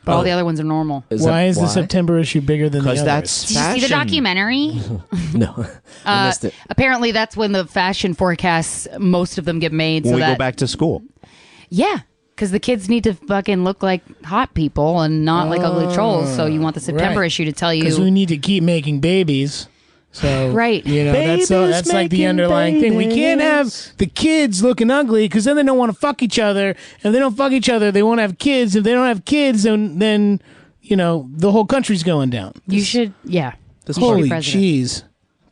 but all the other ones are normal. Why is the September issue bigger than the Because others? that's Did you see the fashion. documentary? No, I missed it. Apparently, that's when the fashion forecasts, most of them get made. When so we that go back to school. yeah, because the kids need to fucking look like hot people and not like ugly trolls. So you want the September right. issue to tell Because we you, need to keep making babies. So Right. you know Babies that's like the making underlying thing. We can't have babies. the kids looking ugly because then they don't want to fuck each other. If they don't fuck each other, they won't have kids. If they don't have kids, then you know the whole country's going down. you should, yeah. You should be Holy president. jeez!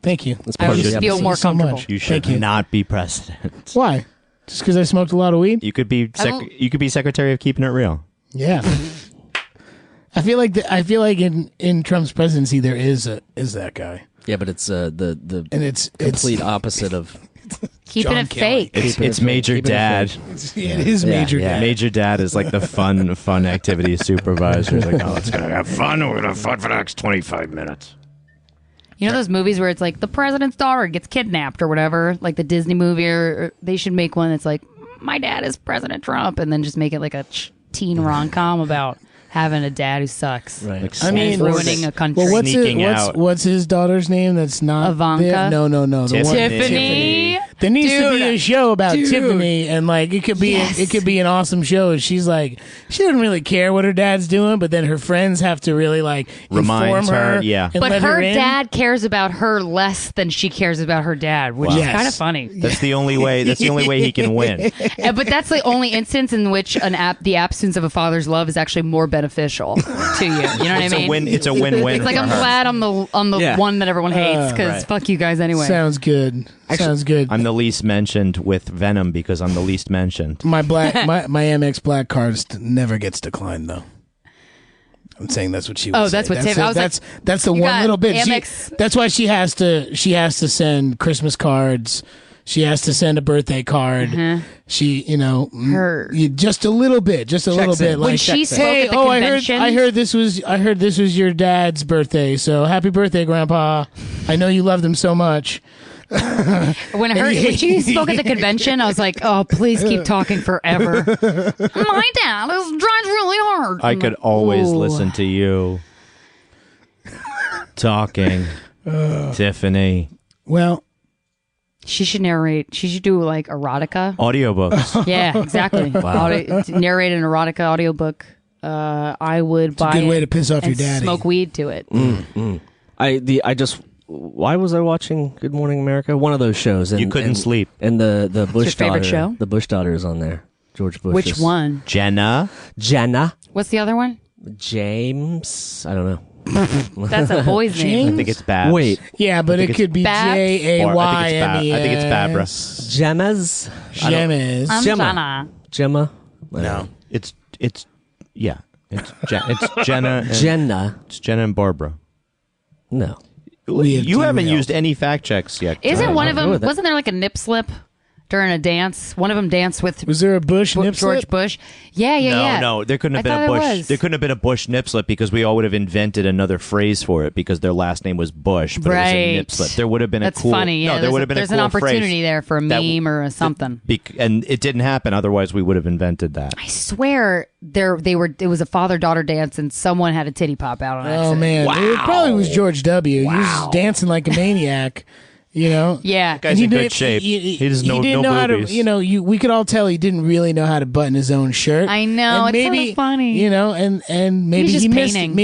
Thank you. That's I part would of the feel episode. more So comfortable. much. You Thank should you. not be president. Why? Just because I smoked a lot of weed? You could be don't- you could be secretary of keeping it real. Yeah. I feel like in Trump's presidency there is that guy, Yeah, but it's the and it's complete opposite of. Keeping John it Kelly. fake. It's Major Keeping it Dad. it is Yeah, Major yeah. Dad. Major Dad is like the fun activity supervisor. He's like, oh, let's go have fun. We're gonna have fun for the next 25 minutes. You know those movies where it's like the president's daughter gets kidnapped or whatever, like the Disney movie, or they should make one that's like, my dad is President Trump, and then just make it like a teen rom-com about having a dad who sucks. Right. I mean, And ruining a country. Well, Sneaking out. what's his daughter's name? That's not Ivanka? there? No. The one, Tiffany. There needs to be Dude. a show about Dude. Tiffany, and like it could be Yes. it could be an awesome show. She's like she doesn't really care what her dad's doing, but then her friends have to really like Remind inform her, her. yeah. and But let her in. dad cares about her less than she cares about her dad, which is Yes. kind of funny. That's the only way. That's the only way he can win. But that's the only instance in which the absence of a father's love is actually more beneficial to you. You know what I It's mean? a win. It's a win-win. It's like for I'm her. glad I'm the Yeah. one that everyone hates because right. fuck you guys anyway. Sounds good. Sounds good. I'm the least mentioned with Venom because I'm the least mentioned. my MX black card never gets declined though. I'm saying that's what she. Would Oh, that's say. what Tiff- I was like, that's the you one got little bit. Amex- That's why she has to send Christmas cards. She has to send a birthday card. She, Her- just a little bit, Checks in. When like, she spoke hey, at the oh, convention, I heard this was your dad's birthday. So happy birthday, Grandpa. I know you loved him so much. when she spoke at the convention, I was like, oh, please keep talking forever. My dad drives really hard. I I'm could like, always ooh. listen to you talking, Tiffany. Well, She should narrate. She should do like erotica. Audiobooks. Yeah, exactly. Narrate an erotica audiobook. I would buy a good way it to piss off and your daddy. smoke weed to it. Why was I watching Good Morning America? One of those shows. And, You couldn't and- sleep. And the Bush your favorite daughter, show? The Bush daughter is on there. George Bush. Which one? Jenna. Jenna. What's the other one? James. I don't know. That's a boy's name. I think it's Babs. Wait. yeah, but think it it's could be Babs. Jaymes. I think it's Babra. Gemma's. James. I'm Gemma. Jana. Gemma. No. It's yeah. It's Jenna. And, Jenna. It's Jenna and Barbara. No. You haven't used any fact checks yet. Isn't one of know them? that. Wasn't there like a nip slip during a dance? One of them danced with Was there a Bush nip George slip? Bush. Yeah. No, there couldn't have I been a thought Bush. there was. There couldn't have been a Bush nip slip because we all would have invented another phrase for it because their last name was Bush, but it was a nip Right. slip. There would have been That's a cool. funny. Yeah, No, there would have been there's a cool an opportunity phrase there for a that- meme or a something. and it didn't happen. Otherwise, we would have invented that. I swear it was a father-daughter dance and someone had a titty pop out on accident. Oh man, it probably was George W. He was dancing like a maniac, You know? Yeah. Guy's in good shape. He does no didn't know how to, boobies. we could all tell he didn't really know how to button his own shirt. I know, And it's maybe, so funny. You know, and maybe just he missed, painting.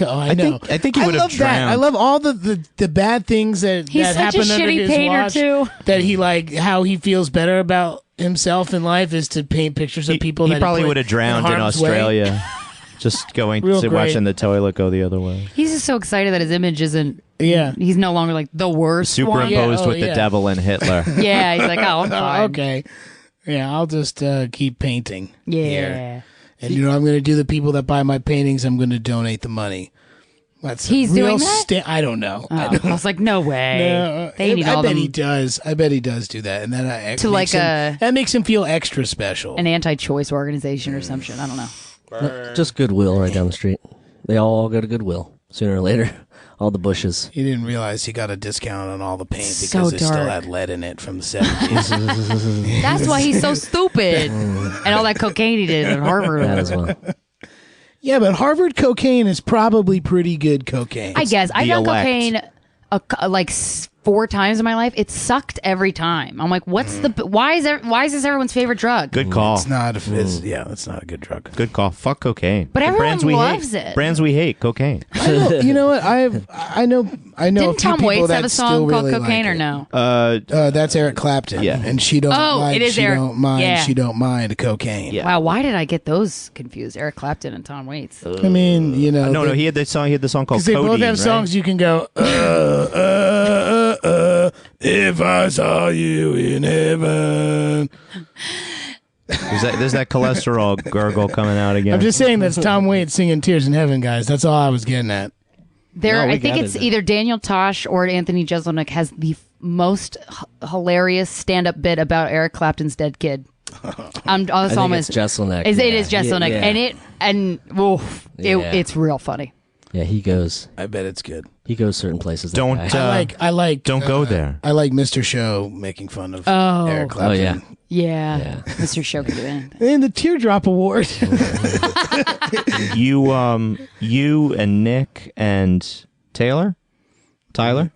I know. I think he would have love that. drowned. I love all the bad things that He's that such a happen under shitty his painter, watch. too. That he how he feels better about himself in life is to paint pictures of people. He that probably put would have drowned in harm's way. Australia. Just going Real to great. watching the toilet go the other way. He's just so excited that his image isn't. Yeah. He's no longer like the worst one. Superimposed Yeah, with the yeah. devil and Hitler. Yeah, he's like, oh, I'm fine. Okay. Yeah, I'll just keep painting. Yeah. Here. And you know what I'm going to do? The people that buy my paintings, I'm going to donate the money. That's He's real doing that? I don't know. Oh, I was like, no way. They need I all bet them. he does. I bet he does do that, and that To makes like that makes him feel extra special. an anti-choice organization or some shit. I don't know. Just Goodwill right down the street. They all go to Goodwill sooner or later. All the bushes. He didn't realize he got a discount on all the paint So because it still dark. had lead in it from the 70s. That's why he's so stupid. And all that cocaine he did at Harvard. That as well. Yeah, but Harvard cocaine is probably pretty good cocaine. I guess. I've the done elect. cocaine like 4 times in my life. It sucked every time. I'm like, what's the... Why is this everyone's favorite drug? Good call. It's not. It's not a good drug. Good call. Fuck cocaine. But And everyone brands we loves hate. it. Brands we hate. Cocaine. You know what? I know. A Didn't few Tom people Waits that have a still song called really Cocaine like or it. no? That's Eric Clapton. Yeah. And she don't Oh, mind. it is she Eric. don't mind. Yeah. She don't mind cocaine. Yeah. Wow, why did I get those confused? Eric Clapton and Tom Waits. I mean, you know. No, he had the song. He had the song called Because they both Codeine, have right? songs you can go. If I saw you in heaven. There's that cholesterol gurgle coming out again. I'm just saying that's Tom Waits singing "Tears in Heaven," guys. That's all I was getting at. There, No, we I think got it's it. either Daniel Tosh or Anthony Jeselnik has the most hilarious stand-up bit about Eric Clapton's dead kid. I think it's Jeselnik. It is Jeselnik, Yeah. Yeah. it's real funny. Yeah, he goes I bet it's good. certain places. that Don't, guy. I like. Don't go there. I like Mr. Show making fun of Oh. Eric Clapton. Oh, yeah. Yeah, Yeah. Mr. Show could do anything. And the Teardrop Award. You and Nick and Tyler,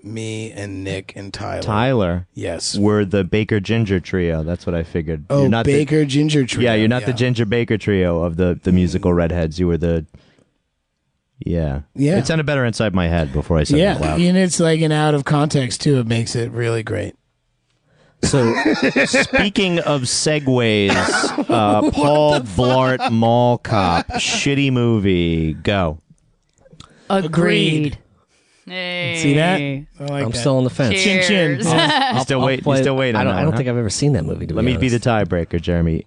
Me and Nick and Tyler. Tyler Yes. were the Baker Ginger trio. That's what I figured. Oh, You're not Baker Ginger Trio. Yeah, you're not the Ginger Baker trio of the musical Redheads. You were the. Yeah. Yeah. It sounded better inside my head before I said it out Yeah, loud. and it's like an out of context too. It makes it really great. So Speaking of segues, Paul Blart Mall Cop, shitty movie. Go. Agreed. Hey. See that? I like I'm that. still on the fence. Chin chin. Cheers. You still wait. You still wait. I don't think I've ever seen that movie. To Let me be the tiebreaker, Jeremy.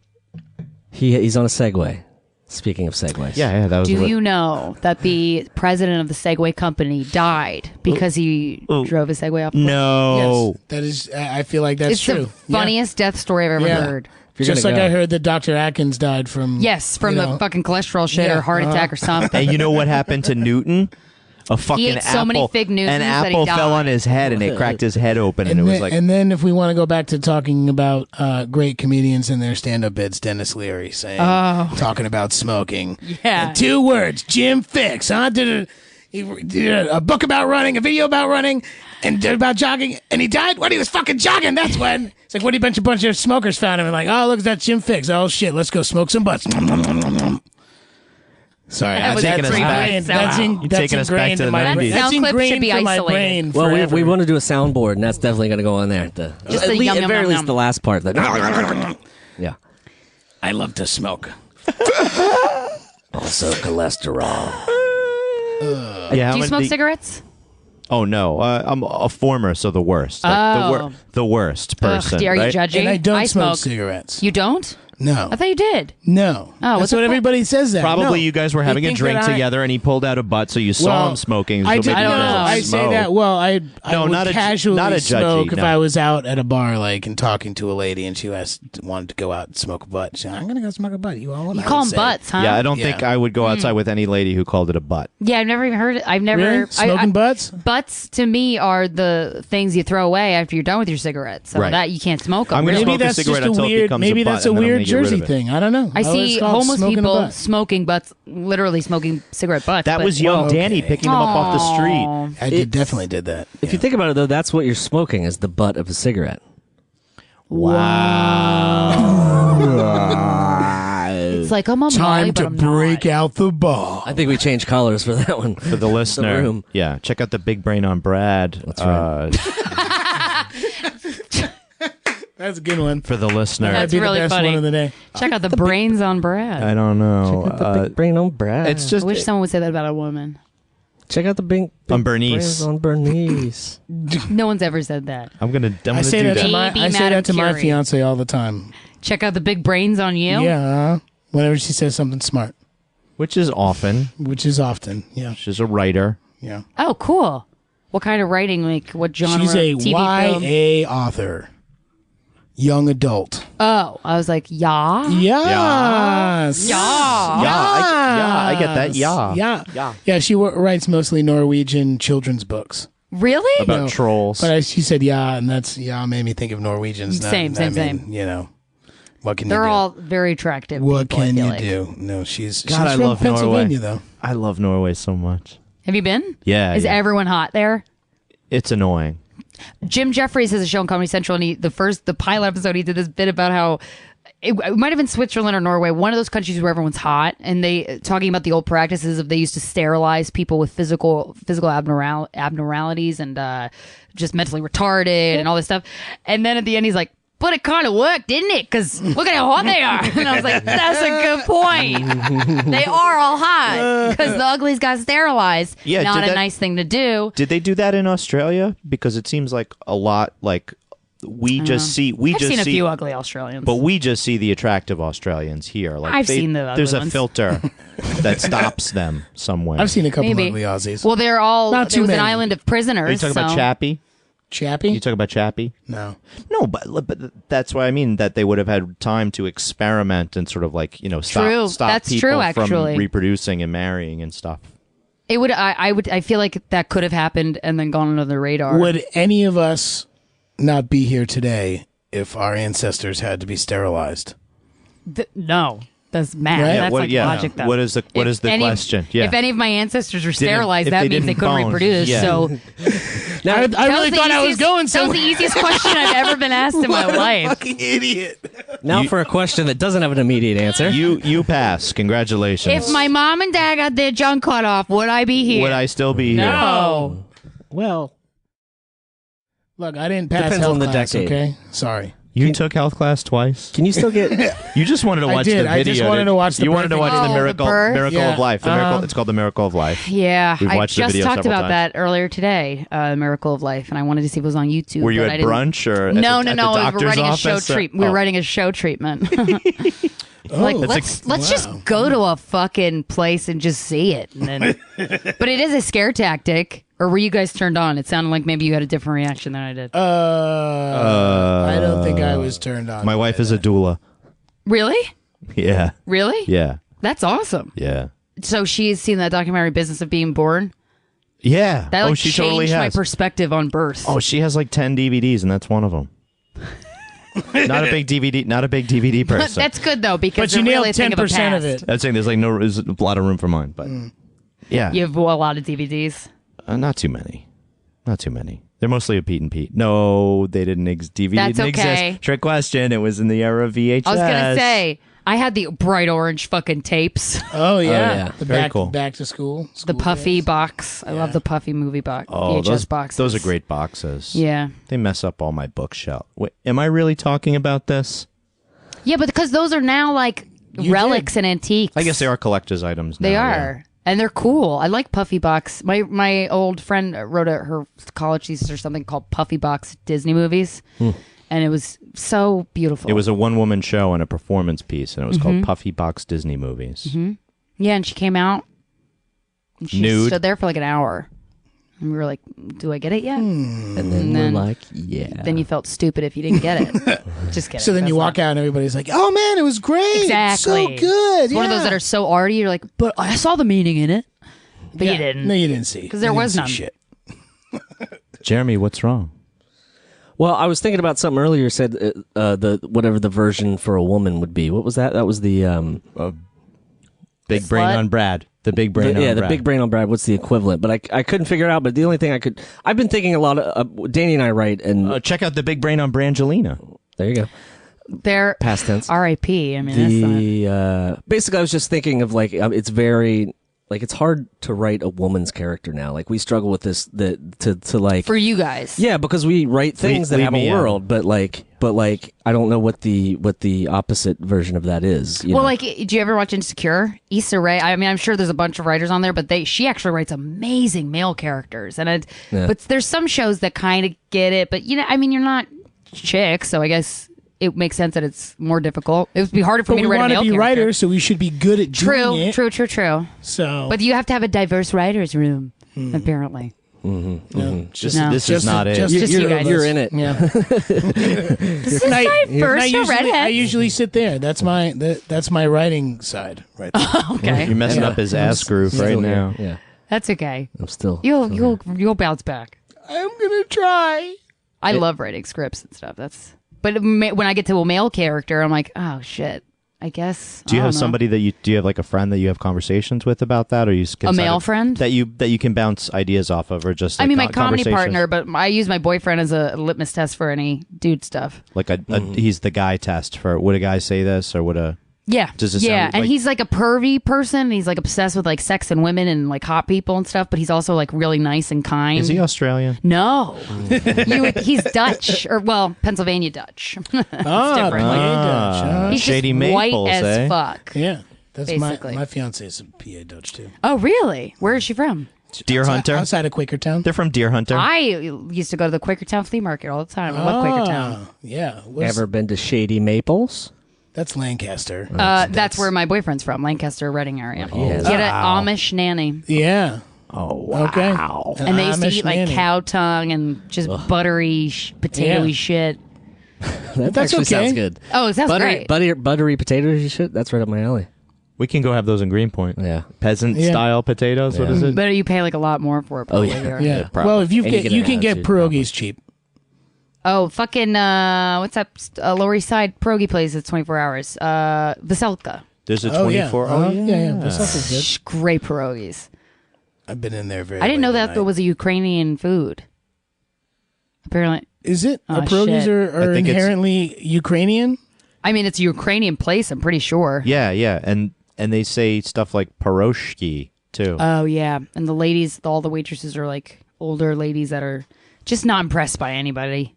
He's on a Segway. Speaking of Segways. Yeah, that was. Do you know that the president of the Segway company died because he drove a Segway off the cliff? No. Yes, that is. I feel like that's It's true. the funniest death story I've ever Yeah. heard. If you're Just gonna like go. I heard that Dr. Atkins died from. Yes, from you the know, fucking cholesterol shit Yeah, or heart attack or something. And you know what happened to Newton? A fucking ate so many apple. fig Newtons An that he apple fell died. on his head and it cracked his head open, and it was like. and then if we want to go back to talking about great comedians and their stand-up bits, Dennis Leary saying, talking about smoking. Yeah. And 2 words, Jim Fix. Huh? He did a book about running, a video about running, and did about jogging, and he died when he was fucking jogging. That's when. It's like, what a bunch of smokers found him and like, oh, look, that's Jim Fix. Oh, shit, let's go smoke some butts. Sorry, That was taking us back. ingrained. That's You're taking us back ingrained to in the my 90s. brain. That That's sound clip should ingrained be in my isolated. brain Well, forever. we want to do a soundboard, and that's definitely going to go on there. Just the yum, at yum, very yum, least yum. the last part. Yeah. I love to smoke. Also cholesterol. Yeah, Do you smoke cigarettes? Oh no, I'm a former, so the worst. Like the worst person. Ugh, are you right? judging? And I don't smoke smoke. cigarettes. You don't? No. I thought you did. No. Oh, what That's the what fuck? everybody says that. Probably No. you guys were They having a think drink that I- together, and he pulled out a butt, so you saw him smoking. I so did maybe I don't no, know. I say that. Well, I No, would not a- casually not a judgy, smoke if no. I was out at a bar, like, and talking to a lady, and she wanted to go out and smoke a butt. She said, I'm gonna go smoke a butt. You all? You call them butts, huh? Yeah, I don't think Yeah. I would go outside with any lady who called it a butt. Yeah, I've never even heard it. I've never. Really? Smoking butts? Butts to me are the things you throw away after you're done with your cigarettes. So Right. that you can't smoke them. I'm gonna Maybe smoke a that's cigarette just a until it weird. becomes Maybe a butt, that's a and then I'm weird gonna get rid Jersey of it. thing. I don't know. I always see call it homeless smoking a people butt. smoking butts, literally smoking cigarette butts. That but- was young Whoa, Danny okay. picking them up off the street. Aw. Definitely did that. If you think about it, though, that's what you're smoking is the butt of a cigarette. It's like I'm on Time Molly, but to I'm break not. out the ball. I think we changed colors for that one. For the listener, room. yeah, check out the Big Brain on Brad. That's right. That's a good one. For the listener, That's That'd be really the best funny. one of the day. Check out the brains on Brad. I don't know. Big brain on Brad. It's I just wish someone would say that about a woman. check out the big on Bernice. brains on Bernice. No one's ever said that. I'm gonna I say do that to that. my Maybe I say Madame that to my Curie. fiance all the time. Check out the big brains on you. Yeah, whenever she says something smart, Which is often. which is often. Yeah, She's a writer. yeah. Oh, cool. What kind of writing? Like what genre? She's a TV film? YA author, young adult. Oh, I was like, yeah. Yes. Yeah. I get that. Yeah. Yeah. She writes mostly Norwegian children's books. Really? About No, trolls. But she said and that's made me think of Norwegians. Same. You know, what can They're you do? all very attractive. What people, I can feel you like. do? No, she's God, I from love Pennsylvania Norway. though. I love Norway so much. Have you been? Yeah. Is yeah. everyone hot there? It's annoying. Jim Jeffries has a show on Comedy Central, and the pilot episode, he did this bit about how it might have been Switzerland or Norway, one of those countries where everyone's hot, and they talking about the old practices of they used to sterilize people with physical abnormalities and just mentally retarded and all this stuff. And then at the end, he's like, "But it kind of worked, didn't it? Because look at how hot they are." And I was like, "That's a good point. They are all hot because the uglies got sterilized. Yeah, not did a that- nice thing to do." Did they do that in Australia? Because it seems like a lot. Like we just see. I've seen a few ugly Australians. But we just see the attractive Australians here. Like I've seen the ugly There's a ones. filter that stops them somewhere. I've seen a couple Maybe. ugly Aussies. Well, they're all. Not There too was an many. island of prisoners. Are you talking about so- Chappie? Chappie? You talking about Chappie? No. No, but that's what I mean. That they would have had time to experiment and sort of like True. stop That's people true, actually. from reproducing and marrying and stuff. It would. I feel like that could have happened and then gone under the radar. Would any of us not be here today if our ancestors had to be sterilized? No, that's mad. Right? That's like logic. Though. What is the question? Yeah. If any of my ancestors were sterilized, if that they means they didn't couldn't bone, reproduce. yeah. So I really thought I was going That was the easiest question I've ever been asked in my life. Fucking idiot. Now for a question that doesn't have an immediate answer. you pass. Congratulations. If my mom and dad got their junk cut off, would I be here? Would I still be here? No. Well, Look, I didn't pass Depends health on the class, decade. okay? Sorry. You took health class twice. can you still get? You just wanted to I watch did. the I video. just wanted to watch the You wanted to birthing watch video. the Oh, the miracle birth? miracle Yeah. of life. It's called the miracle of life. Yeah, We've I watched the just video talked several about times. that earlier today, Miracle of Life, and I wanted to see if it was on YouTube. Were you but at I didn't- brunch or No, at the we doctor's were writing a show office, or- treatment. We were Oh. writing a show treatment. Oh, Like That's let's just go to a fucking place and just see it. And then, but it is a scare tactic. Or were you guys turned on? It sounded like maybe you had a different reaction than I did. I don't think I was turned on. My by wife is a that. doula. Really? Yeah. Really? Yeah. That's awesome. Yeah. So she's seen that documentary, Business of Being Born. Yeah. That like she changed totally my has. perspective on birth. Oh, she has like 10 DVDs, and that's one of them. Not a big DVD person. That's good though because But you they're nailed really a thing of the 10% of past. it. I'm saying there's a lot of room for mine, but yeah, You have a lot of DVDs. not too many. Not too many. They're mostly a Pete and Pete. No, they didn't. DVD That's didn't okay. exist. Trick question. It was in the era of VHS. I was gonna say I had the bright orange fucking tapes, Oh yeah, yeah. The Very back, cool. back to school. the school puffy days. box. I love the puffy movie box. Oh, VHS boxes. those are great boxes. Yeah, They mess up all my bookshelf. Wait, am I really talking about this? yeah, but because those are now like You relics and antiques. I guess they are collector's items now. They yeah. are. And they're cool. I like Puffy Box. My old friend wrote her college thesis or something called Puffy Box Disney movies. And it was so beautiful. It was a one-woman show and a performance piece, and it was called Puffy Box Disney Movies. Yeah, and she came out. And she Nude. stood there for like an hour. And we were like, do I get it yet? And then And we're then- like, yeah. Then you felt stupid if you didn't get it. Just kidding. So then That's you not- walk out and everybody's like, "Oh man, it was great, Exactly. so good." It's one of those that are so arty. You're like, but I saw the meaning in it. But you didn't. No, you didn't see. 'Cause there You didn't was see none. Shit. Jeremy, what's wrong? Well, I was thinking about something earlier. Said the whatever the version for a woman would be. What was that? That was the Big brain on Brad. The big brain on Brad. the big brain on Brad. What's the equivalent? But I couldn't figure it out. But the only thing I've been thinking a lot of. Danny and I write and check out the big brain on Brangelina. there you go. They're Past tense. R.I.P. I mean, that's Basically, I was just thinking of like it's very like it's hard to write a woman's character now. Like we struggle with this to like for you guys. yeah, because we write things that leave have a me out. world, but like I don't know what the opposite version of that is. You Well, know? like, do you ever watch Insecure? Issa Rae. I mean, I'm sure there's a bunch of writers on there, but she actually writes amazing male characters, and but there's some shows that kind of get it, but I mean, you're not chicks, so I guess it makes sense that it's more difficult. It would be harder for But me we to write a want male to be character. writers, so we should be good at doing it. True. So, But you have to have a diverse writers room, apparently. no, This No. is not it. Just you guys. You're in it. Yeah. This is my first I redhead. usually sit there. That's my writing side right there. Okay, You're messing up his ass groove right Still now. here. Yeah, that's okay. I'm still. You'll bounce back. I'm gonna try. I love writing scripts and stuff. But when I get to a male character, I'm like, oh shit. I guess. Do you I have don't know. somebody do you have like a friend that you have conversations with about that, or you just A male friend that you can bounce ideas off of, or just? I like, mean, my comedy conversations? partner, but I use my boyfriend as a litmus test for any dude stuff. Like he's the guy test for would a guy say this or would a Yeah, Does it yeah, sound and like- he's like a pervy person. He's like obsessed with like sex and women and like hot people and stuff. But he's also like really nice and kind. is he Australian? No, he's Dutch or Pennsylvania Dutch. It's different. Like, Dutch, huh? he's Shady just Maples, white as eh? fuck. Yeah, that's Basically. my fiance is a PA Dutch too. Oh, really? Where is she from? Deer Hunter. Outside of Quakertown. They're from Deer Hunter. I used to go to the Quakertown flea market all the time. I love Quakertown. Yeah. Ever been to Shady Maples? That's Lancaster. That's where my boyfriend's from, Lancaster, Reading area. He had an Amish nanny. Yeah. oh wow. Okay. And they used to Amish eat like nanny. cow tongue and just buttery, potatoey Yeah. shit. That That's actually okay. sounds good. Oh, it sounds great. Buttery potatoes and shit. That's right up my alley. We can go have those in Greenpoint. Yeah. Peasant Yeah. style potatoes. What Yeah. is it? But you pay like a lot more for it. Probably yeah. here. Yeah. probably. Well, if you And you get get you an can get attitude, pierogies cheap. Oh, fucking, what's that Lower East Side pierogi place that's 24 hours? Veselka. There's a Oh yeah. 24. Yeah. That stuff is good. Shh, great pierogies. I've been in there very. I didn't know late that at there night. was a Ukrainian food. Apparently. Is it? Oh, Pierogies shit. are think it's- inherently Ukrainian. I mean, it's a Ukrainian place, I'm pretty sure. Yeah, and they say stuff like paroshki too. Oh, yeah. And the ladies, all the waitresses are like older ladies that are just not impressed by anybody.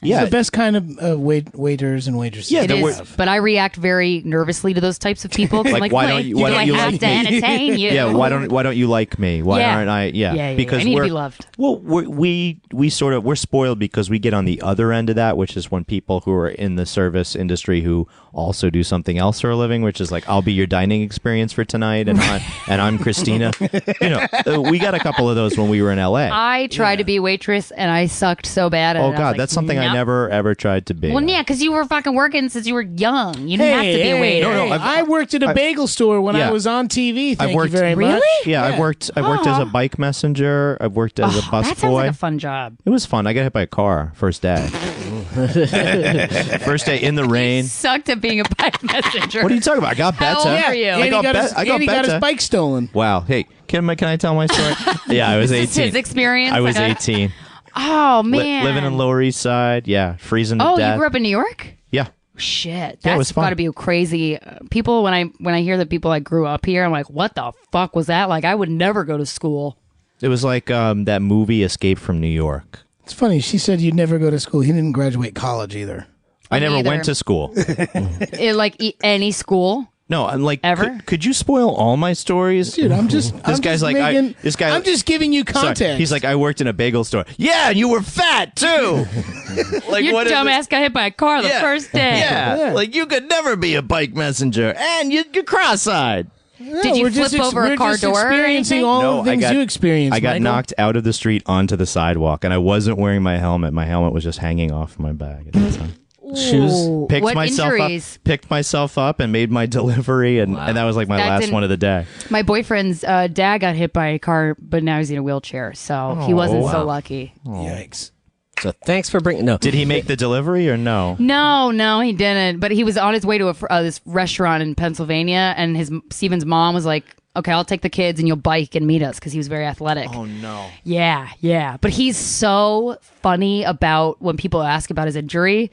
yeah, It's the best kind of waiters and waitresses. Yeah, It there is, were- but I react very nervously to those types of people. 'cause I'm Like, like, why don't you- why do don't I you have like to me? entertain you? yeah. Why don't you like me? Why Yeah. aren't I? Yeah, Yeah. because I need to we're be loved. well, we're spoiled because we get on the other end of that, which is when people who are in the service industry who also do something else for a living, which is like I'll be your dining experience for tonight, and I'm Christina. We got a couple of those when we were in LA. I tried to be a waitress and I sucked so bad. At it. Oh I was God, like, that's something I nope. never ever tried to be. Well, yeah, because you were fucking working since you were young. You didn't have to be a waiter. No, I worked at a bagel store when Yeah. I was on TV. Thank worked- you very Really? much. Yeah, I've worked as a Aw. bike messenger. I've worked as a Oh, that sounds like busboy. a fun job. It was fun. I got hit by a car first day. First day in the rain. Sucked at being a bike messenger. What are you talking about? I got How better. old are you? And I he got got, his, bet- I got and he got his better. bike stolen. Wow. Hey, can I tell my story? Yeah, I was This is 18. his experience. I was Okay. 18. Oh man, Living in Lower East Side. Yeah, freezing to Oh, death. you grew up in New York? Yeah. Shit, Yeah, it that's was fun. got to be crazy. People, when I hear that people like grew up here, I'm like, what the fuck was that? Like, I would never go to school. It was like that movie Escape from New York. It's funny. She said you'd never go to school. He didn't graduate college either. I never either. went to school. Any school. No, I'm like, Ever? could you spoil all my stories? Dude, I'm just. This I'm guy's just like, making, this guy. I'm just giving you Sorry, context. he's like, I worked in a bagel store. Yeah, and you were fat too. Like, Your what is dumbass got hit by a car the Yeah. first day. Yeah, like you could never be a bike messenger, and you're cross-eyed. Did you we're flip just over a we're car just door or experiencing anything? all No, the things you experienced. I got Michael. knocked out of the street onto the sidewalk, and I wasn't wearing my helmet. My helmet was just hanging off my bag at the time. Shoes. Ooh, Picked what myself injuries? up, picked myself up, and made my delivery, and that was like my That last didn't- one of the day. My boyfriend's dad got hit by a car, but now he's in a wheelchair, so he wasn't so wow. lucky. Yikes. So thanks for bringing. No, Did he make the delivery or no? No, he didn't. But he was on his way to this restaurant in Pennsylvania, and Steven's mom was like, "Okay, I'll take the kids, and you'll bike and meet us," because he was very athletic. Oh no. Yeah. But he's so funny about when people ask about his injury.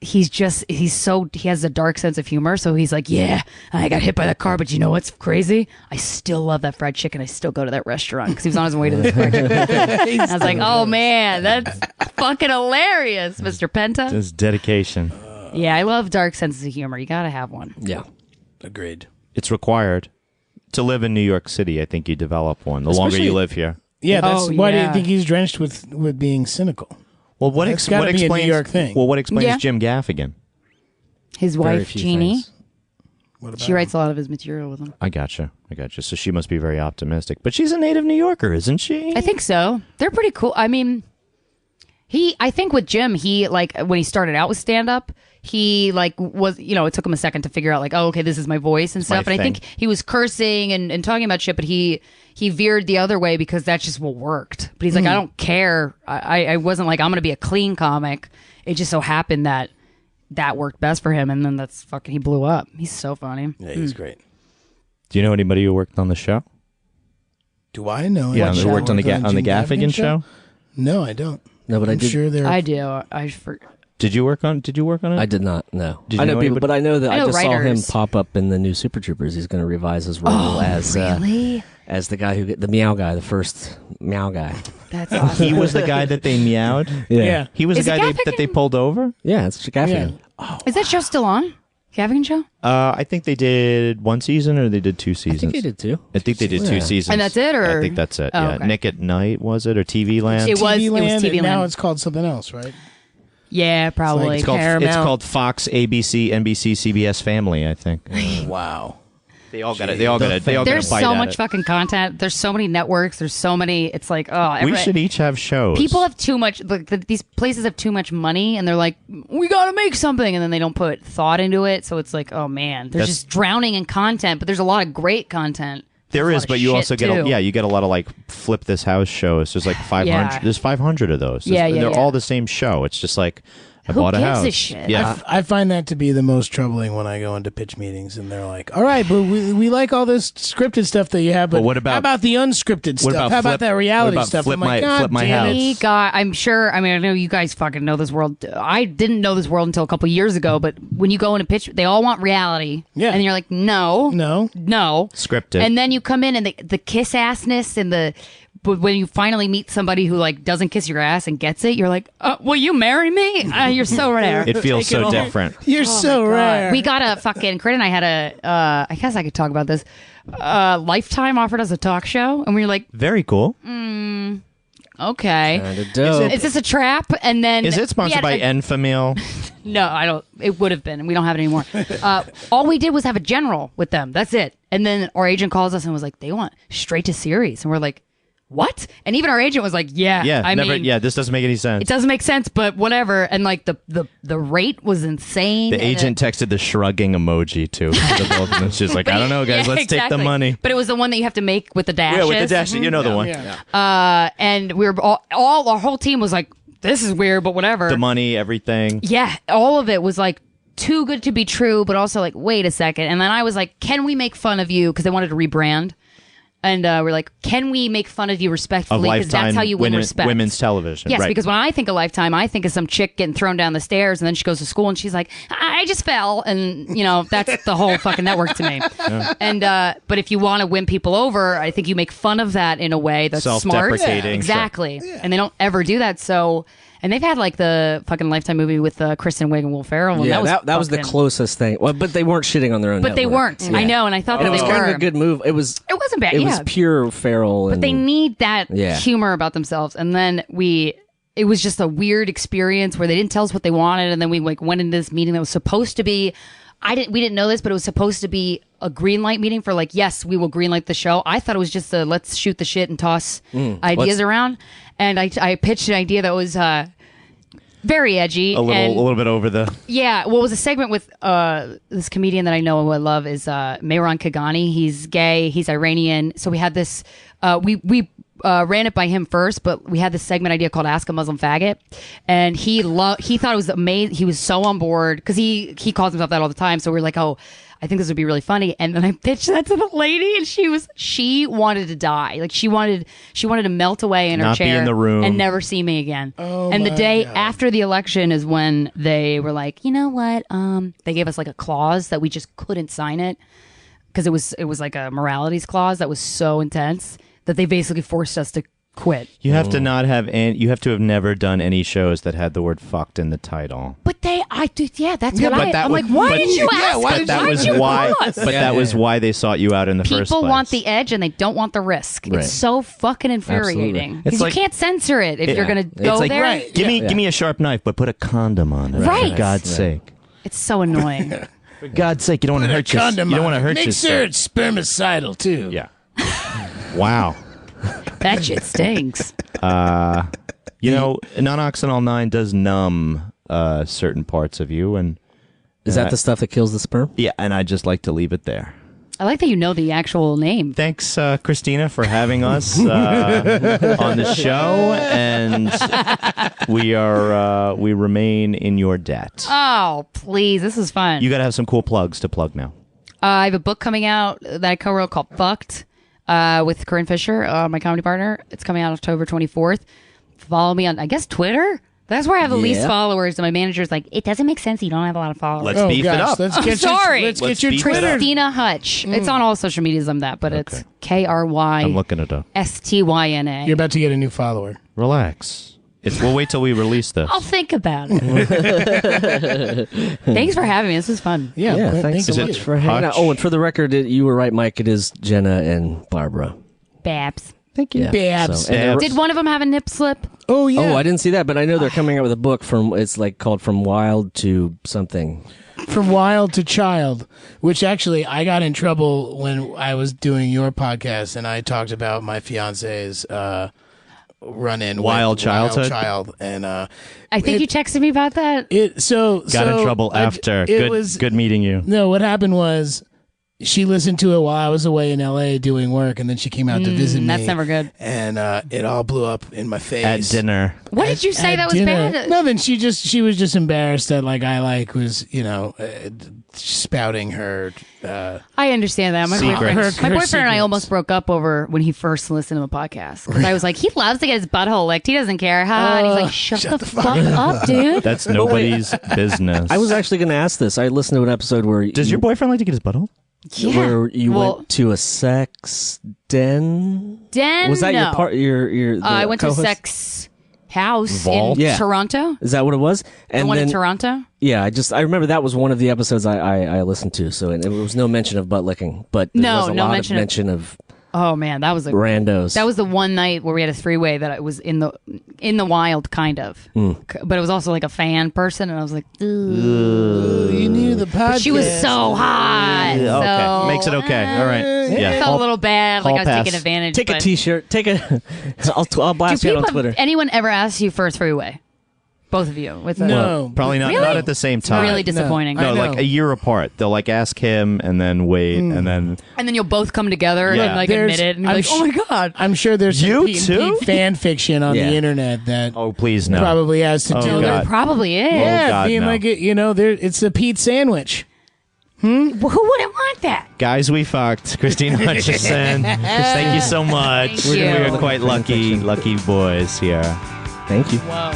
He has a dark sense of humor. So he's like, yeah, I got hit by that car, but you know what's crazy? I still love that fried chicken. I still go to that restaurant, because he was on his way to this fried chicken. I was like, oh man, that's fucking hilarious, Mr. Penta. Just dedication. Yeah, I love dark senses of humor. You gotta have one. Yeah. Agreed. It's required to live in New York City. I think you develop one the longer you live here. Yeah, that's why do you yeah. think he's drenched with being cynical? Well, what That's gotta be a explains New York thing. Well, what explains Yeah. Jim Gaffigan? His Very wife, few Jeannie, things. What about she writes a lot of his material with him. I gotcha. So she must be very optimistic. But she's a native New Yorker, isn't she? I think so. They're pretty cool. I mean, I think with Jim, he like when he started out with stand up, he like was, it took him a second to figure out like, oh, okay, this is my voice and stuff. my And I thing. think he was cursing and talking about shit, but he veered the other way because that's just what worked. But he's like, I don't care. I wasn't like, I'm going to be a clean comic. It just so happened that worked best for him. And then he blew up. He's so funny. Yeah, he's great. Do you know anybody who worked on the show? Do I know? Yeah, anyone who worked on the Jim Gaffigan show? No, I don't. No, but I I'm did. sure there. I do. Did you work on it? I did not. No, Did you I know know people, anybody? but I know that I I know just saw him writers. pop up in the new Super Troopers. He's going to revise his role as Really? as the guy the meow guy, the first meow guy. That's awesome. He was the guy that they meowed. Yeah. He was Is the it guy that they Gaffigan? pulled over. Yeah, it's Gaffigan. Is that show still on? Gaffigan show? I think they did one season or they did two I seasons. think he did too. I think they did two Yeah. seasons. And that's it, or? I think that's it. Oh, Yeah. okay. Nick at Night, was it? Or TV Land? It was Land, TV and now Land. it's called something else, right? Yeah, probably. It's called Paramount. Fox, ABC, NBC, CBS Family, I think. Wow. They all got it. They all got a There's bite so at much it. fucking content. There's so many networks. There's so many. It's like, oh, We should each have shows. people have too much. Like these places have too much money, and they're like, we gotta make something, and then they don't put thought into it. So it's like, oh man, they're That's- just drowning in content. But there's a lot of great content. There There's a is, lot but of you shit, also get too. you get a lot of like flip this house shows. There's like 500. Yeah. There's 500 of those. Yeah, yeah, They're yeah. all the same show. It's just like I Who bought a gives house. a shit? Yeah. I find that to be the most troubling when I go into pitch meetings and they're like, all right, but we like all this scripted stuff that you have, but Well, what about- how about the unscripted stuff? about how about flip- that reality what about stuff? flip I'm like, my- God flip my damn house? it. Me, God, I'm sure. I mean, I know you guys fucking know this world. I didn't know this world until a couple years ago. But when you go in a pitch, they all want reality. Yeah. and you're like, no, No. Scripted. And then you come in and the kiss assness and but when you finally meet somebody who like doesn't kiss your ass and gets it, you're like, will you marry me? You're so rare. It feels Take it so all. different. You're so rare. We got a fucking Crit and I had I guess I could talk about this. Lifetime offered us a talk show, and we were like, Very cool. okay. Kinda dope. Is this a trap? And then Is it we sponsored had by a- Enfamil? No, I don't. It would have been. We don't have it anymore. All we did was have a general with them. That's it. And then our agent calls us and was like, they want straight to series. And we're like, what? And even our agent was like, yeah. Yeah. I mean, this doesn't make any sense. it doesn't make sense, but whatever. And like the rate was insane. The And agent texted the shrugging emoji too. And she's like, I don't know, guys. Yeah, Let's take the exactly. money. But it was the one that you have to make with the dashes. Yeah, with the dash. You know the one. And we were all our whole team was like, this is weird, but whatever. The money, everything. Yeah, all of it was like too good to be true, but also like, wait a second. And then I was like, can we make fun of you? Because they wanted to rebrand. And we're like, can we make fun of you Of respectfully? Because Lifetime that's how you win respect. women's television. Yes, right. because when I think of Lifetime, I think of some chick getting thrown down the stairs, and then she goes to school, and she's like, "I just fell," and that's the whole fucking network to me. And but if you want to win people over, I think you make fun of that in a way that's smart, Self-deprecating, exactly. And they don't ever do that. So, and they've had like the fucking Lifetime movie with Kristen Wiig and Will Ferrell. And Yeah, that was the fucking- closest thing. Well, but they weren't shitting on their own. But they network. weren't. I know, and I thought And that it was they kind were of a good move. It wasn't bad. It Yeah. was pure Ferrell. But they need that Yeah. humor about themselves. And then it was just a weird experience where they didn't tell us what they wanted. And then we like went into this meeting that was supposed to be, we didn't know this, but it was supposed to be a green light meeting for like, yes, we will green light the show. I thought it was just let's shoot the shit and toss ideas around. And I pitched an idea that was, very edgy. a little bit over the. Yeah, well, it was a segment with this comedian that I know who I love is Mehran Kagani. He's gay. He's Iranian. So we had this. We ran it by him first, but we had this segment idea called Ask a Muslim Faggot, and he thought it was amazing. He was so on board because he calls himself that all the time. So we were like, oh, I think this would be really funny. And then I pitched that to the lady, and she wanted to die. Like she wanted to melt away in her Not be chair in the room. and never see me again. Oh, and the my day God. after the election is when they were like, you know what? They gave us like a clause that we just couldn't sign it because it was like a moralities clause that was so intense that they basically forced us to quit. You have to not have you have to have never done any shows that had the word fucked in the title. But that's Yeah, what but I'm like, why did you ask? why us? did That you was Why'd you why call us? but that was why they sought you out in the first place. People want the edge and they don't want the risk. Right. It's so fucking infuriating. It's Because like- you can't censor it if you're going to go It's like, there. right. Give me a sharp knife, but put a condom on it. Right. For God's sake. It's so annoying. For God's sake, you don't want to hurt yourself. You don't want to hurt Make yourself. sure it's spermicidal too. Yeah. Wow. That shit stinks. Non-oxynol 9 does numb certain parts of you, and Is that the stuff that kills the sperm? yeah, and I just like to leave it there. I like that you know the actual name. Thanks, Krystyna, for having us on the show, and we remain in your debt. Oh, please. This is fun. You got to have some cool plugs to plug now. I have a book coming out that I co-wrote called Fucked with Corinne Fisher, my comedy partner. It's coming out October 24th. Follow me on, I guess, Twitter. That's where I have the least Yeah. followers. And my manager's like, it doesn't make sense. You don't have a lot of followers. Let's Oh, beef gosh, it up. Let's I'm get sorry. Let's Let's get your beef it up. Twitter. Krystyna Hutch. It's on all social medias. I'm that, but it's I'm looking it up. KRYSTYNA. You're about to get a new follower. Relax. We'll wait till we release this. I'll think about it. Thanks for having me. This was fun. Yeah, Thanks so you. much for hanging out. Hutch? Oh, and for the record, you were right, Mike. It is Jenna and Barbara. Babs. Thank you. Yeah. Babs. So, and they're- Did one of them have a nip slip? Oh yeah. Oh, I didn't see that, but I know they're coming out with a book it's like called From Wild to something. From Wild to Child, which actually I got in trouble when I was doing your podcast and I talked about my fiance's run-in Wild with childhood? Wild Child, and I think you texted me about that. Got in trouble after. Good meeting you. No, what happened was she listened to it while I was away in LA doing work, and then she came out to visit me. That's never good. And it all blew up in my face At dinner. What did you say at that was dinner. bad? Nothing. She was just embarrassed that I was spouting her. I understand that. My Secrets. boyfriend, Her my boyfriend and I secrets. almost broke up over when he first listened to a podcast. Because I was like, he loves to get his butthole licked. He doesn't care. And he's like, shut the fuck up, dude. That's nobody's business. I was actually going to ask this. I listened to an episode where Does your boyfriend like to get his butthole? Yeah. where you Well, went to a sex den. Den? Was that no. your part? Your I went to a co-host? sex house Vault? in Yeah. Toronto. Is that what it was? The one in Toronto? Yeah, I remember that was one of the episodes I listened to. So and there was no mention of butt licking, but there No, was a no lot mention of- of mention of Oh, man. That was randos. That was the one night where we had a three-way that it was in the wild, kind of. But it was also like a fan person, and I was like, "Ugh." You knew the podcast. She was so hot. Okay. So, Makes it okay. All right. I Yeah. felt a little bad, like I hall was taking pass. advantage. Take a but- T-shirt. I'll blast Do you out on people, Twitter. anyone ever ask you for a three-way? Both of you? With a, No. Probably not. Really? Not at the same time. Really disappointing. I No, know. like a year apart. They'll like ask him and then wait and then. And then you'll both come together Yeah. and like There's- admit it and be I'm like, sh- oh my God. I'm sure there's You some Pete and too? Pete fan fiction on Yeah. the internet that Oh, please no. probably has to Oh, do No, with there God. probably is. yeah, God, being no. like it's the Pete sandwich. Well, who wouldn't want that? Guys, we fucked. Krystyna Hutchinson. Thank you so much. Thank you. We're quite lucky boys here. Thank you. Whoa.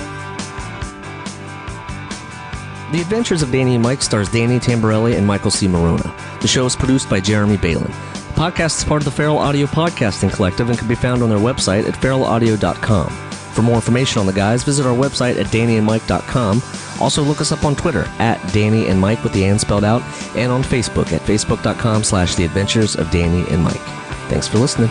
The Adventures of Danny and Mike stars Danny Tamborelli and Michael C. Morona. The show is produced by Jeremy Balin. The podcast is part of the Feral Audio Podcasting Collective and can be found on their website at feralaudio.com. For more information on the guys, visit our website at dannyandmike.com. Also, look us up on Twitter at Danny and Mike with the and spelled out, and on Facebook at facebook.com/The Adventures of Danny and Mike. Thanks for listening.